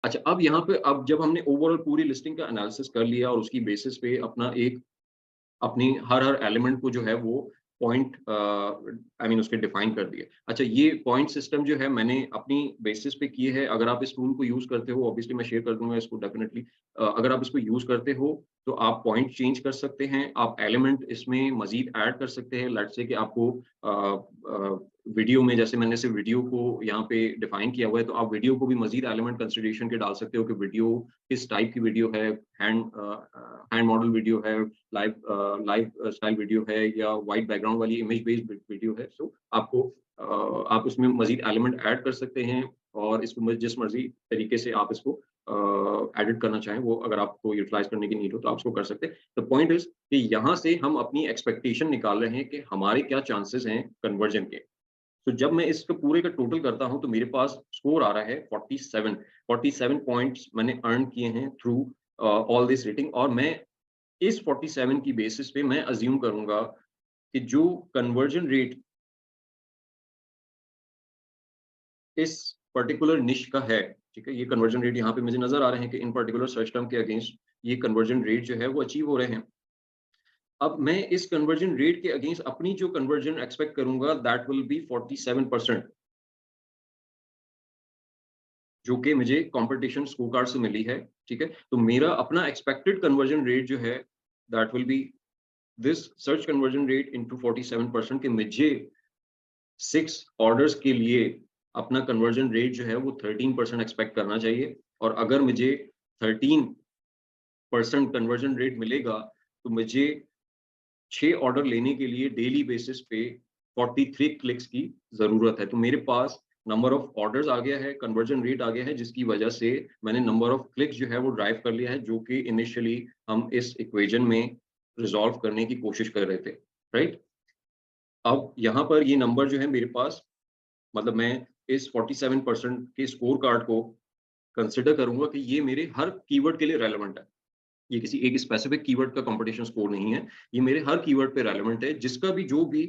अच्छा, अब यहाँ पे अब जब हमने ओवरऑल पूरी लिस्टिंग का एनालिसिस कर लिया और उसकी बेसिस पे अपना एक अपनी हर एलिमेंट को जो है वो पॉइंट आई मीन उसके डिफाइन कर दिए। अच्छा, ये पॉइंट सिस्टम जो है मैंने अपनी बेसिस पे किए है। अगर आप इस टूल को यूज़ करते हो, ऑब्वियसली मैं शेयर कर दूँगा इसको डेफिनिटली। अगर आप इसको यूज़ करते हो तो आप पॉइंट चेंज कर सकते हैं, आप एलिमेंट इसमें मज़ीद ऐड कर सकते हैं। लेट्स से कि आपको वीडियो में, जैसे मैंने सिर्फ वीडियो को यहाँ पे डिफाइन किया हुआ है, तो आप वीडियो को भी मज़ीद एलिमेंट कंसिडरेशन के डाल सकते हो कि वीडियो किस टाइप की वीडियो है, हैंड मॉडल वीडियो है, लाइव स्टाइल वीडियो है या वाइट बैकग्राउंड वाली इमेज बेस्ड वीडियो है। सो आपको आप उसमें मज़ीद एलिमेंट ऐड कर सकते हैं और इसको जिस मर्ज़ी तरीके से आप इसको एडिट करना चाहें, वो अगर आपको यूटिलाइज़ करने की नीड हो तो आप उसको कर सकते हैं। द पॉइंट इज़ कि यहाँ से हम अपनी एक्सपेक्टेशन निकाल रहे हैं कि हमारे क्या चांसेस हैं कन्वर्जन के। तो जब मैं इसको पूरे का टोटल करता हूँ तो मेरे पास स्कोर आ रहा है 47। 47 पॉइंट्स मैंने अर्न किए हैं थ्रू ऑल दिस रेटिंग, और मैं इस 47 की बेसिस पे मैं अज्यूम करूंगा कि जो कन्वर्जन रेट इस पर्टिकुलर निश का है, ठीक है, ये कन्वर्जन रेट यहाँ पे मुझे नजर आ रहे हैं कि इन पर्टिकुलर सर्च टर्म के अगेंस्ट ये कन्वर्जन रेट जो है वो अचीव हो रहे हैं। अब मैं इस कन्वर्जन रेट के अगेंस्ट अपनी जो कन्वर्जन एक्सपेक्ट करूंगा दैट विल बी 47%, जो कि मुझे कंपटीशन स्कोर कार्ड से मिली है, ठीक है। तो मेरा अपना एक्सपेक्टेड कन्वर्जन रेट जो है that will be this search conversion rate into 47%, कि मुझे 6 ऑर्डर्स के लिए अपना कन्वर्जन रेट जो है वो 13% एक्सपेक्ट करना चाहिए, और अगर मुझे 13% कन्वर्जन रेट मिलेगा तो मुझे 6 ऑर्डर लेने के लिए डेली बेसिस पे 43 क्लिक्स की ज़रूरत है। तो मेरे पास नंबर ऑफ ऑर्डर्स आ गया है, कन्वर्जन रेट आ गया है, जिसकी वजह से मैंने नंबर ऑफ क्लिक्स जो है वो ड्राइव कर लिया है, जो कि इनिशियली हम इस इक्वेशन में रिज़ॉल्व करने की कोशिश कर रहे थे, राइट? अब यहाँ पर ये नंबर जो है मेरे पास, मतलब मैं इस 47% के स्कोर कार्ड को कंसिडर करूंगा कि ये मेरे हर कीवर्ड के लिए रेलेवेंट है। ये किसी एक स्पेसिफिक कीवर्ड का कंपटीशन स्कोर नहीं है, ये मेरे हर कीवर्ड पे रेलेवेंट है। जिसका भी जो भी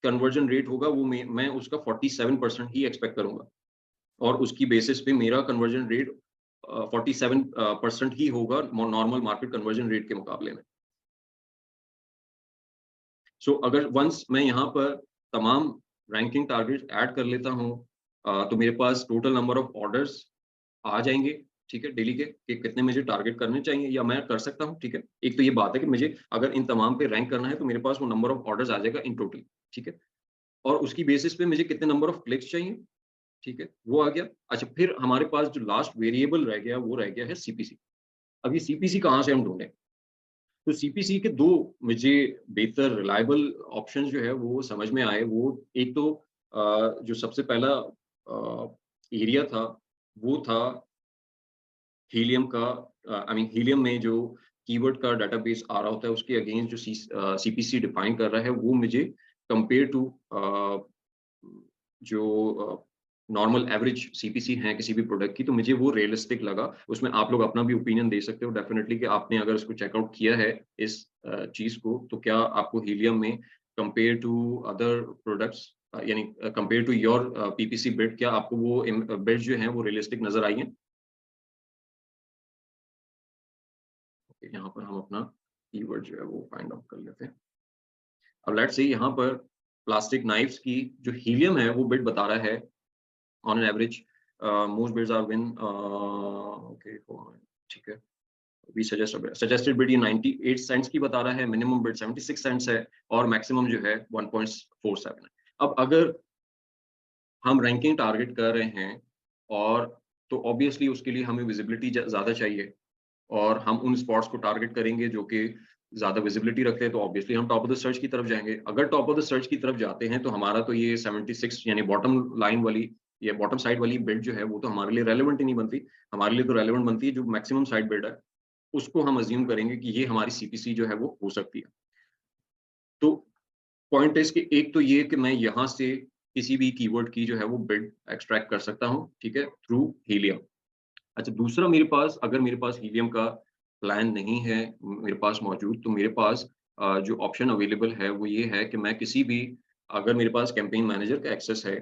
कन्वर्जन रेट होगा वो मैं उसका 47% ही एक्सपेक्ट करूंगा, और उसकी बेसिस पे मेरा कन्वर्जन रेट 47% ही होगा नॉर्मल मार्केट कन्वर्जन रेट के मुकाबले में। सो अगर वंस मैं यहाँ पर तमाम रैंकिंग टारगेट ऐड कर लेता हूँ, तो मेरे पास टोटल नंबर ऑफ ऑर्डर्स आ जाएंगे, ठीक है, डेली के कि कितने मुझे टारगेट करने चाहिए या मैं कर सकता हूँ, ठीक है। एक तो ये बात है कि मुझे अगर इन तमाम पे रैंक करना है तो मेरे पास वो नंबर ऑफ ऑर्डर्स आ जाएगा इन टोटल, ठीक है। और उसकी बेसिस पे मुझे कितने नंबर ऑफ क्लिक्स चाहिए, ठीक है, वो आ गया। अच्छा, फिर हमारे पास जो लास्ट वेरिएबल रह गया वो रह गया है सीपीसी। अब ये सीपीसी कहाँ से हम ढूंढें? तो सीपीसी के दो मुझे बेहतर रिलायबल ऑप्शन जो है वो समझ में आए। वो एक तो जो सबसे पहला एरिया था वो था हीलियम का। आई मीन हीलियम में जो कीवर्ड का डेटाबेस आ रहा होता है उसके अगेंस्ट जो सीपीसी डिफाइन कर रहा है वो मुझे कंपेयर टू जो नॉर्मल एवरेज सीपीसी है किसी भी प्रोडक्ट की, तो मुझे वो रियलिस्टिक लगा। उसमें आप लोग अपना भी ओपिनियन दे सकते हो डेफिनेटली कि आपने अगर इसको चेकआउट किया है इस चीज को, तो क्या आपको हीलियम में कंपेयर टू अदर प्रोडक्ट्स यानी compare to your PPC bid, क्या आपको वो बिड जो है वो रियलिस्टिक नजर आई है? यहाँ पर हम अपना कीवर्ड जो है वो फाइंड आउट कर लेते हैं। अब लेट्स से यहाँ पर प्लास्टिक नाइफ्स की जो हीलियम है वो बिड बता रहा है on an average most bids are win, okay ठीक है। वी सजेस्टेड बिड ये 98 सेंट्स की बता रहा है, मिनिमम बिड 76 सेंट्स है और मैक्सिमम जो है 1.47 है। अब अगर हम रैंकिंग टारगेट कर रहे हैं और तो ऑब्वियसली उसके लिए हमें विजिबिलिटी ज़्यादा चाहिए, और हम उन स्पॉट्स को टारगेट करेंगे जो कि ज़्यादा विजिबिलिटी रखते हैं, तो ऑब्वियसली हम टॉप ऑफ द सर्च की तरफ जाएंगे। अगर टॉप ऑफ द सर्च की तरफ जाते हैं तो हमारा तो ये 76 यानी बॉटम लाइन वाली या बॉटम साइड वाली बिड जो है वो तो हमारे लिए रेलेवेंट ही नहीं बनती। हमारे लिए तो रेलेवेंट बनती है जो मैक्सिमम साइड बिड है, उसको हम अज्यूम करेंगे कि ये हमारी सीपीसी जो है वो हो सकती है। तो पॉइंट है इसके, एक तो ये कि मैं यहाँ से किसी भी कीवर्ड की जो है वो बिड एक्सट्रैक्ट कर सकता हूँ, ठीक है, थ्रू हीलियम। अच्छा, दूसरा मेरे पास अगर मेरे पास हीलियम का प्लान नहीं है मेरे पास मौजूद, तो मेरे पास जो ऑप्शन अवेलेबल है वो ये है कि मैं किसी भी, अगर मेरे पास कैंपेन मैनेजर का एक्सेस है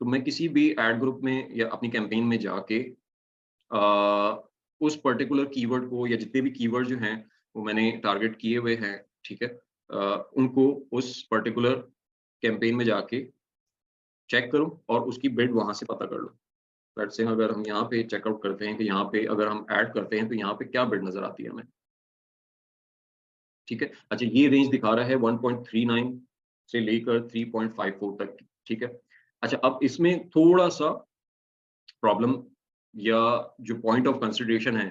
तो मैं किसी भी एड ग्रुप में या अपनी कैंपेन में जाके उस पर्टिकुलर कीवर्ड को या जितने भी कीवर्ड जो हैं वो मैंने टारगेट किए हुए हैं, ठीक है, उनको उस पर्टिकुलर कैंपेन में जाके चेक करूं और उसकी बिड वहां से पता कर लूं। लेट्स से अगर हम यहाँ पे चेकआउट करते हैं कि यहाँ पे अगर हम ऐड करते हैं तो यहाँ पे क्या बिड नजर आती है हमें, ठीक है। अच्छा, ये रेंज दिखा रहा है 1.39 से लेकर 3.54 तक की, ठीक है। अच्छा, अब इसमें थोड़ा सा प्रॉब्लम या जो पॉइंट ऑफ कंसिडरेशन है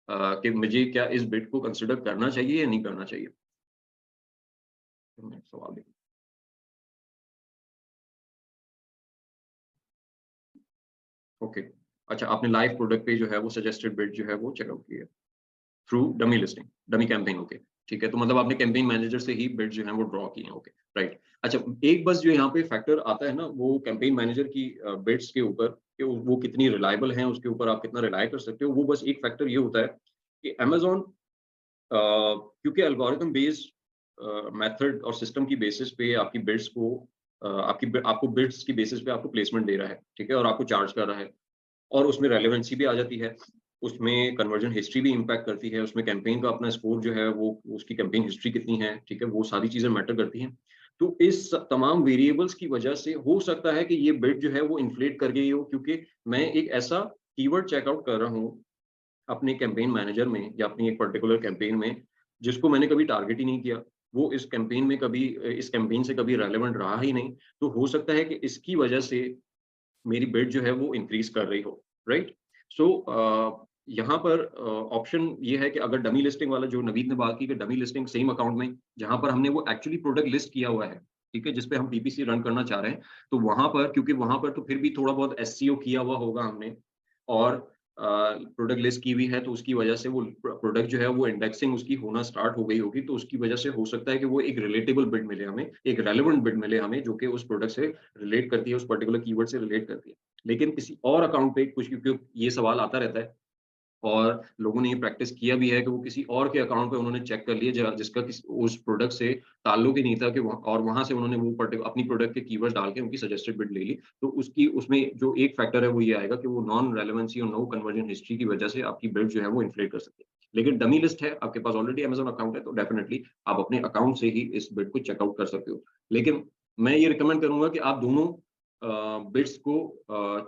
कि मुझे क्या इस बिड को कंसिडर करना चाहिए या नहीं करना चाहिए। सवाल देखिए, ओके। अच्छा, आपने लाइव प्रोडक्ट पे जो है वो सजेस्टेड बिड जो है वो चेकआउट की है through dummy listing, dummy campaign, okay, ठीक है। तो मतलब आपने कैंपेन मैनेजर से ही बिड जो है वो ड्रॉ किए हैं, ओके, राइट। अच्छा, एक बस जो यहाँ पे फैक्टर आता है ना वो कैंपेन मैनेजर की बिड्स के ऊपर कि वो कितनी रिलायबल हैं, उसके ऊपर आप कितना रिलाय कर सकते हो, वो बस एक फैक्टर ये होता है कि अमेजोन क्योंकि एल्गोरिथम बेस्ड मेथड और सिस्टम की बेसिस पे आपकी बिड्स को आपको बिड्स की बेसिस पे आपको प्लेसमेंट दे रहा है, ठीक है, और आपको चार्ज कर रहा है, और उसमें रेलेवेंसी भी आ जाती है, उसमें कन्वर्जन हिस्ट्री भी इम्पैक्ट करती है, उसमें कैंपेन का अपना स्कोर जो है वो उसकी कैंपेन हिस्ट्री कितनी है, ठीक है, वो सारी चीजें मैटर करती हैं। तो इस तमाम वेरिएबल्स की वजह से हो सकता है कि ये बिड जो है वो इन्फ्लेट कर गई हो, क्योंकि मैं एक ऐसा कीवर्ड चेकआउट कर रहा हूँ अपने कैंपेन मैनेजर में या अपनी एक पर्टिकुलर कैंपेन में जिसको मैंने कभी टारगेट ही नहीं किया, वो इस कैंपेन में कभी इस कैंपेन से कभी रेलेवेंट रहा ही नहीं। तो हो सकता है कि इसकी वजह से मेरी बिड जो है वो इंक्रीज कर रही हो, राइट। सो यहाँ पर ऑप्शन ये है कि अगर डमी लिस्टिंग वाला जो नवीद ने बात की कि डमी लिस्टिंग सेम अकाउंट में जहां पर हमने वो एक्चुअली प्रोडक्ट लिस्ट किया हुआ है, ठीक है, जिसपे हम पीपीसी रन करना चाह रहे हैं, तो वहां पर क्योंकि वहां पर तो फिर भी थोड़ा बहुत एससीओ किया हुआ होगा हमने, और प्रोडक्ट लिस्ट की हुई है तो उसकी वजह से वो प्रोडक्ट जो है वो इंडेक्सिंग उसकी होना स्टार्ट हो गई होगी, तो उसकी वजह से हो सकता है कि वो एक रिलेटेबल बिड मिले हमें, एक रेलेवेंट बिड मिले हमें जो कि उस प्रोडक्ट से रिलेट करती है, उस पर्टिकुलर कीवर्ड से रिलेट करती है। लेकिन किसी और अकाउंट पे कुछ, क्योंकि ये सवाल आता रहता है और लोगों ने ये प्रैक्टिस किया भी है कि वो किसी और के अकाउंट पे उन्होंने चेक कर लिया जिसका उस प्रोडक्ट से ताल्लुक ही नहीं था कि और वहां से उन्होंने वो अपनी प्रोडक्ट के कीवर्ड डाल के उनकी सजेस्टेड बिड ले ली। तो उसकी उसमें जो एक फैक्टर है वो ये आएगा कि वो नॉन रेलेवेंसी और नो कन्वर्जन हिस्ट्री की वजह से आपकी बिड जो है वो इन्फ्लेट कर सकती है। लेकिन डमी लिस्ट है, आपके पास ऑलरेडी अमेज़न अकाउंट है, तो डेफिनिटली आप अपने अकाउंट से ही इस बिड को चेकआउट कर सकते हो। लेकिन मैं ये रिकमेंड करूंगा कि आप दोनों बिट्स को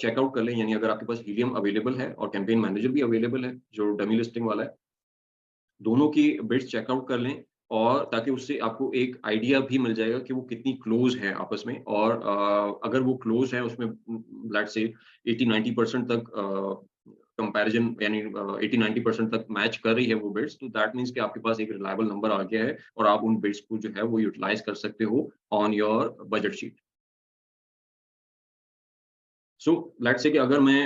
चेकआउट कर लें, यानी अगर आपके पास हीलियम अवेलेबल है और कैंपेन मैनेजर भी अवेलेबल है जो डमी लिस्टिंग वाला है, दोनों की बिट्स चेकआउट कर लें, और ताकि उससे आपको एक आइडिया भी मिल जाएगा कि वो कितनी क्लोज है आपस में, और अगर वो क्लोज है उसमें लेट्स से 80-90% तक कंपैरिजन, यानी 80-90% तक मैच कर रही है वो बिट्स, तो दैट मीन्स कि आपके पास एक रिलायबल नंबर आ गया है और आप उन बिट्स को जो है वो यूटिलाइज कर सकते हो on your budget sheet. So let's say कि अगर मैं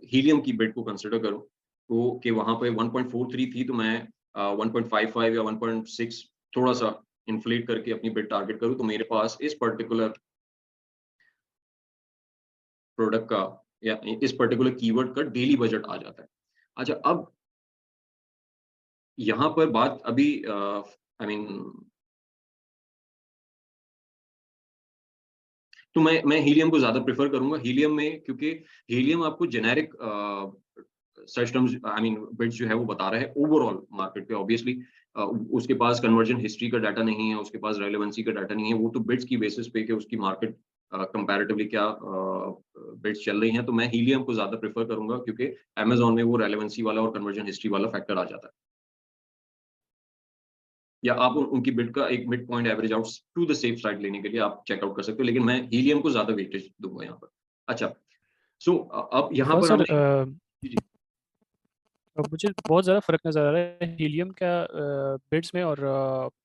हीलियम की बिड को कंसिडर करूं, तो कि वहां पे 1.43 थी, तो मैं 1.55 या 1.6 थोड़ा सा इन्फ्लेट करके अपनी बिड टारगेट करूं, तो मेरे पास इस पर्टिकुलर प्रोडक्ट का या इस पर्टिकुलर कीवर्ड का डेली बजट आ जाता है। अच्छा, अब यहाँ पर बात अभी आई मीन तो मैं हीलियम को ज्यादा प्रेफर करूंगा हीलियम में, क्योंकि हीलियम आपको generic search terms I mean bits जो है वो बता रहा है ओवरऑल मार्केट पे। ऑब्वियसली उसके पास कन्वर्जन हिस्ट्री का डाटा नहीं है, उसके पास रेलेवेंसी का डाटा नहीं है, वो तो बिट्स की बेसिस पे कि उसकी मार्केट कंपैरेटिवली क्या बिट्स चल रही हैं। तो मैं हीलियम को ज्यादा प्रेफर करूंगा, क्योंकि अमेजोन में वो रेलेवेंसी वाला और कन्वर्जन हिस्ट्री वाला फैक्टर आ जाता है, या आप उनकी बिड का एक mid point average out to the safe side लेने के लिए आप चेकआउट कर सकते हो, लेकिन मैं हीलियम को ज्यादा वेटेज दूंगा यहाँ पर। अच्छा, सो अब यहाँ पर
सर
हमने जी जी
मुझे बहुत ज़्यादा फ़र्क नज़र आ रहा है हीलियम का बिड्स में, और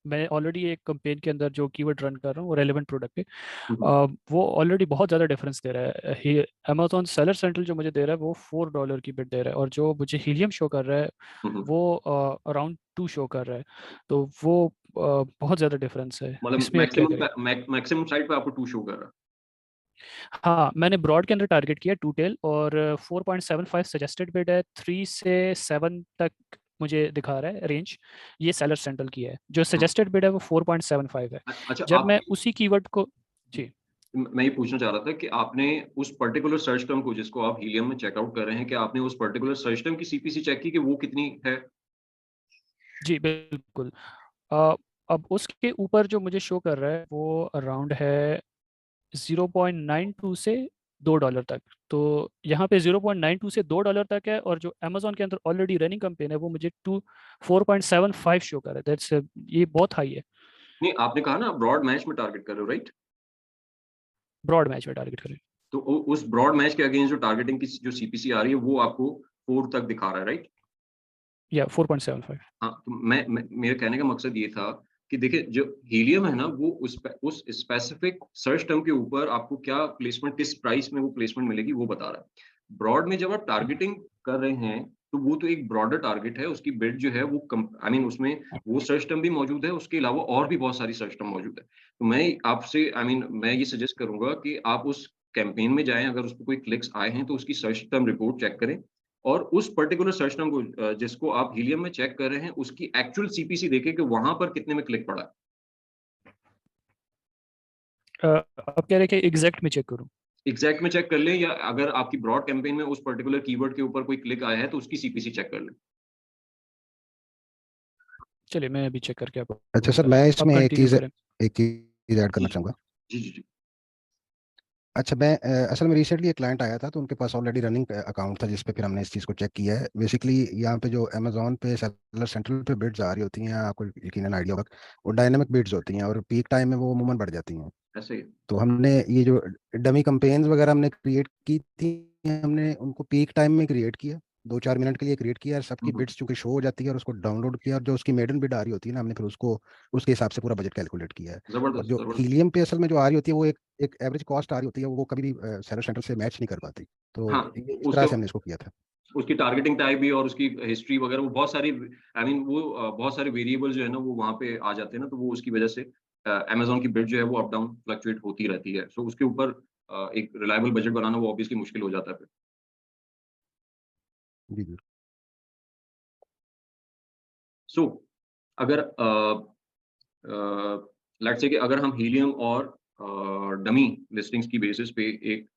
मैं ऑलरेडी एक कैंपेन के अंदर जो कीवर्ड रन कर रहा हूँ वो रेलेवेंट प्रोडक्ट पे, वो ऑलरेडी बहुत ज़्यादा डिफरेंस दे रहा है। अमेजोन सेलर सेंट्रल जो मुझे दे रहा है वो $4 की बिड दे रहा है, और जो मुझे हीलियम शो कर रहा है वो अराउंड 2 शो कर रहा है। तो वो बहुत ज़्यादा डिफरेंस है,
मतलब
इसमें अब क्या करें?
मैक्सिमम साइड पे आपको 2 शो कर रहा है।
हाँ, मैंने ब्रॉड के अंदर टारगेट किया 2 टेल, और 4.75 सजेस्टेड बिड है, 3 से 7 तक मुझे दिखा रहा है रेंज। ये सेलर सेंट्रल की है, जो
हम्म,
सजेस्टेड बिड है वो 4.75 है।
अच्छा,
जब
आप
मैं उसी कीवर्ड को जी
मैं ये पूछना चाह रहा था कि आपने उस पर्टिकुलर सर्च टर्म को जिसको आप हीलियम में चेकआउट कर रहे हैं, कि आपने उस पर्टिकुलर सर्च टर्म की सीपीसी चेक की कि वो कितनी है?
जी बिल्कुल। अ, अब उसके ऊपर जो मुझे शो कर रहा है वो अराउंड है 0.92 से $2 तक। तो यहाँ पे 0.92 से $2 तक है, और जो अमेजोन के अंदर ऑलरेडी रनिंग कैंपेन है वो मुझे 4.75 शो कर रहा है। दैट्स ये बहुत हाई है।
नहीं, आपने कहा ना ब्रॉड मैच में टारगेट कर रहे हो, राइट?
ब्रॉड मैच में टारगेट करें।
तो उस ब्रॉड मैच के अगेंस्ट जो टारगेटिंग की जो सीपीसी आ रही है वो आपको 4 तक दिखा रहा है, राइट?
या 4.75।
हाँ, तो मेरे कहने का मकसद ये था कि देखिए, जो हीलियम है ना, वो उस स्पेसिफिक सर्च टर्म के ऊपर आपको क्या प्लेसमेंट, किस प्राइस में वो प्लेसमेंट मिलेगी वो बता रहा है। ब्रॉड में जब आप टारगेटिंग कर रहे हैं, तो वो तो एक ब्रॉडर टारगेट है, उसकी बिड जो है वो आई मीन उसमें वो सर्च टर्म भी मौजूद है, उसके अलावा और भी बहुत सारी सर्च टर्म मौजूद है। तो मैं आपसे आई मीन मैं ये सजेस्ट करूंगा कि आप उस कैंपेन में जाएं, अगर उस पर कोई क्लिक्स आए हैं तो उसकी सर्च टर्म रिपोर्ट चेक करें, और उस पर्टिकुलर सर्च टर्म को जिसको आप हीलियम में चेक कर रहे हैं, उसकी एक्चुअल सीपीसी देखें कि वहां पर कितने में क्लिक पड़ा है।
अब कह रहे हैं कि एग्जैक्ट में चेक करूँ?
एग्जैक्ट में चेक कर लें, या अगर आपकी ब्रॉड कैंपेन में उस पर्टिकुलर कीवर्ड के ऊपर कोई क्लिक आया है तो उसकी सीपीसी चेक कर लें।
चलिए मैं अभी चेक करके आपको
अच्छा सर,
बताता
मैं
हूँ, आप
इसमें
कंटिन्यू करें।
एक चीज ऐड करना
जी
चाहूँगा।
जी जी जी।
अच्छा, मैं असल में रिसेंटली एक क्लाइंट आया था, तो उनके पास ऑलरेडी रनिंग अकाउंट था जिस पे फिर हमने इस चीज़ को चेक किया है। बेसिकली यहाँ पे जो अमेजोन पे सेलर सेंट्रल पे बिड्स आ रही होती हैं, आपको यकीनन आइडिया होगा, वो डायनामिक बिड्स होती हैं और पीक टाइम में वो अमूमन बढ़ जाती हैं।
ऐसे ही।
तो हमने ये जो डमी कैंपेन्स वगैरह हमने क्रिएट की थी, हमने उनको पीक टाइम में क्रिएट किया, 2-4 मिनट के लिए क्रिएट किया, और सबकी
हम्म,
बिट्स चूंकि शो हो जाती है और उसको डाउनलोड किया, और जो उसकी मेडन बिड आ रही होती है ना, हमने फिर उसको उसके हिसाब से पूरा बजट कैलकुलेट किया है। और
जबरदस्त
जो
जबरदस्त।
हीलियम पे असल में जो आ रही होती है वो एक एवरेज कॉस्ट आ रही होती है, वो कभी भी सेलर सेंटर से मैच नहीं कर पाती। तो
हाँ,
ये इस तरह
उसका
से हमने इसको किया था।
उसकी टारगेटिंग टाइप भी और उसकी हिस्ट्री वगैरह वो बहुत सारी वो बहुत सारे वेरिएबल जो है ना वो वहाँ पे आ जाते हैं ना, तो वो उसकी वजह से अमेज़न की बिड जो है वो अप डाउन फ्लक्चुएट होती रहती है। सो उसके ऊपर एक रिलायबल बजट बनाना वो ऑब्वियसली मुश्किल हो जाता है फिर।
जी जी।
सो अगर लेट्स से कि अगर हम हीलियम और डमी लिस्टिंग्स की बेसिस पे एक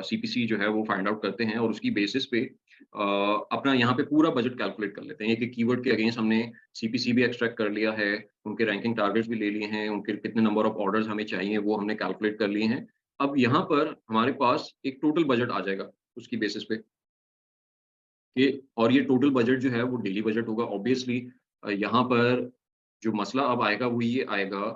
सीपीसी जो है वो फाइंड आउट करते हैं और उसकी बेसिस पे अपना यहाँ पे पूरा बजट कैलकुलेट कर लेते हैं। एक एक कीवर्ड के अगेंस्ट हमने सीपीसी भी एक्सट्रैक्ट कर लिया है, उनके रैंकिंग टारगेट्स भी ले लिए हैं, उनके कितने नंबर ऑफ ऑर्डर्स हमें चाहिए वो हमने कैलकुलेट कर लिए हैं। अब यहाँ पर हमारे पास एक टोटल बजट आ जाएगा उसकी बेसिस पे कि, और ये टोटल बजट जो है वो डेली बजट होगा ऑब्वियसली। यहाँ पर जो मसला अब आएगा वो ये आएगा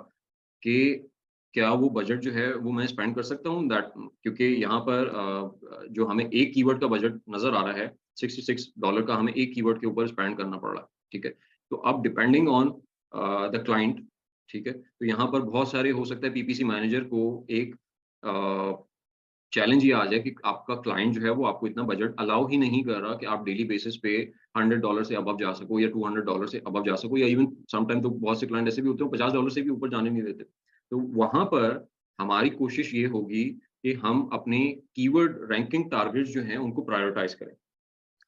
कि क्या वो बजट जो है वो मैं स्पेंड कर सकता हूँ दैट, क्योंकि यहाँ पर जो हमें एक कीवर्ड का बजट नजर आ रहा है $66 का हमें एक कीवर्ड के ऊपर स्पेंड करना पड़ रहा है, ठीक है। तो अब डिपेंडिंग ऑन द क्लाइंट, ठीक है, तो यहाँ पर बहुत सारे हो सकता है पीपीसी मैनेजर को एक चैलेंज ये आ जाए कि आपका क्लाइंट जो है वो आपको इतना बजट अलाउ ही नहीं कर रहा कि आप डेली बेसिस पे $100 से अबव जा सको या $200 से अबव जा सको, या इवन समटाइम तो बहुत से क्लाइंट ऐसे भी होते हैं $50 से भी ऊपर जाने नहीं देते। तो वहां पर हमारी कोशिश ये होगी कि हम अपने कीवर्ड रैंकिंग टारगेट्स जो हैं उनको प्रायोरिटाइज करें।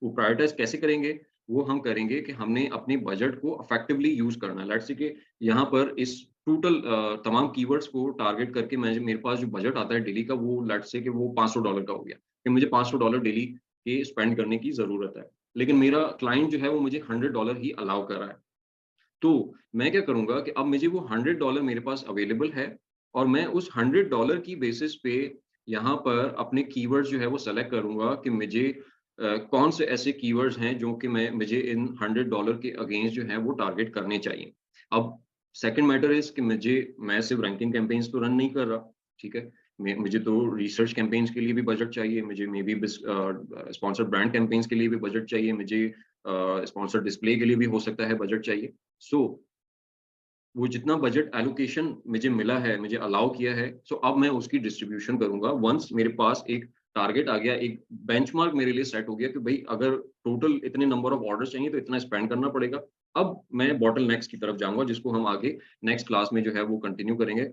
वो प्रायोरिटाइज कैसे करेंगे? वो हम करेंगे कि हमने अपने बजट को इफेक्टिवली यूज करना है। लेट्स से कि यहाँ पर इस टोटल तमाम कीवर्ड्स को टारगेट करके मैं मेरे पास जो बजट आता है डेली का वो लेट्स से कि वो $500 का हो गया कि मुझे $500 डेली के स्पेंड करने की जरूरत है, लेकिन मेरा क्लाइंट जो है वो मुझे $100 ही अलाउ कर रहा है। तो मैं क्या करूंगा कि अब मुझे वो $100 मेरे पास अवेलेबल है और मैं उस $100 की बेसिस पे यहाँ पर अपने कीवर्ड्स जो है वो सेलेक्ट करूंगा कि मुझे कौन से ऐसे कीवर्ड्स हैं जो कि मुझे इन $100 के अगेंस्ट जो है वो टारगेट करने चाहिए। अब सेकंड मैटर इज कि मैं सिर्फ रैंकिंग कैंपेन्स तो रन नहीं कर रहा, ठीक है। मुझे तो रिसर्च कैंपेन्स के लिए भी बजट चाहिए, मुझे may be sponsored brand campaigns के लिए भी बजट चाहिए, मुझे स्पॉन्सर्ड डिस्प्ले के लिए भी हो सकता है बजट चाहिए। सो वो जितना बजट एलोकेशन मुझे मिला है, मुझे अलाउ किया है, सो अब मैं उसकी डिस्ट्रीब्यूशन करूंगा। वंस मेरे पास एक टारगेट आ गया, एक बेंचमार्क मेरे लिए सेट हो गया कि भाई अगर टोटल इतने नंबर ऑफ ऑर्डर्स चाहिए तो इतना स्पेंड करना पड़ेगा। अब मैं बॉटल नेक्स की तरफ जाऊंगा जिसको हम आगे नेक्स्ट क्लास में जो है वो कंटिन्यू करेंगे।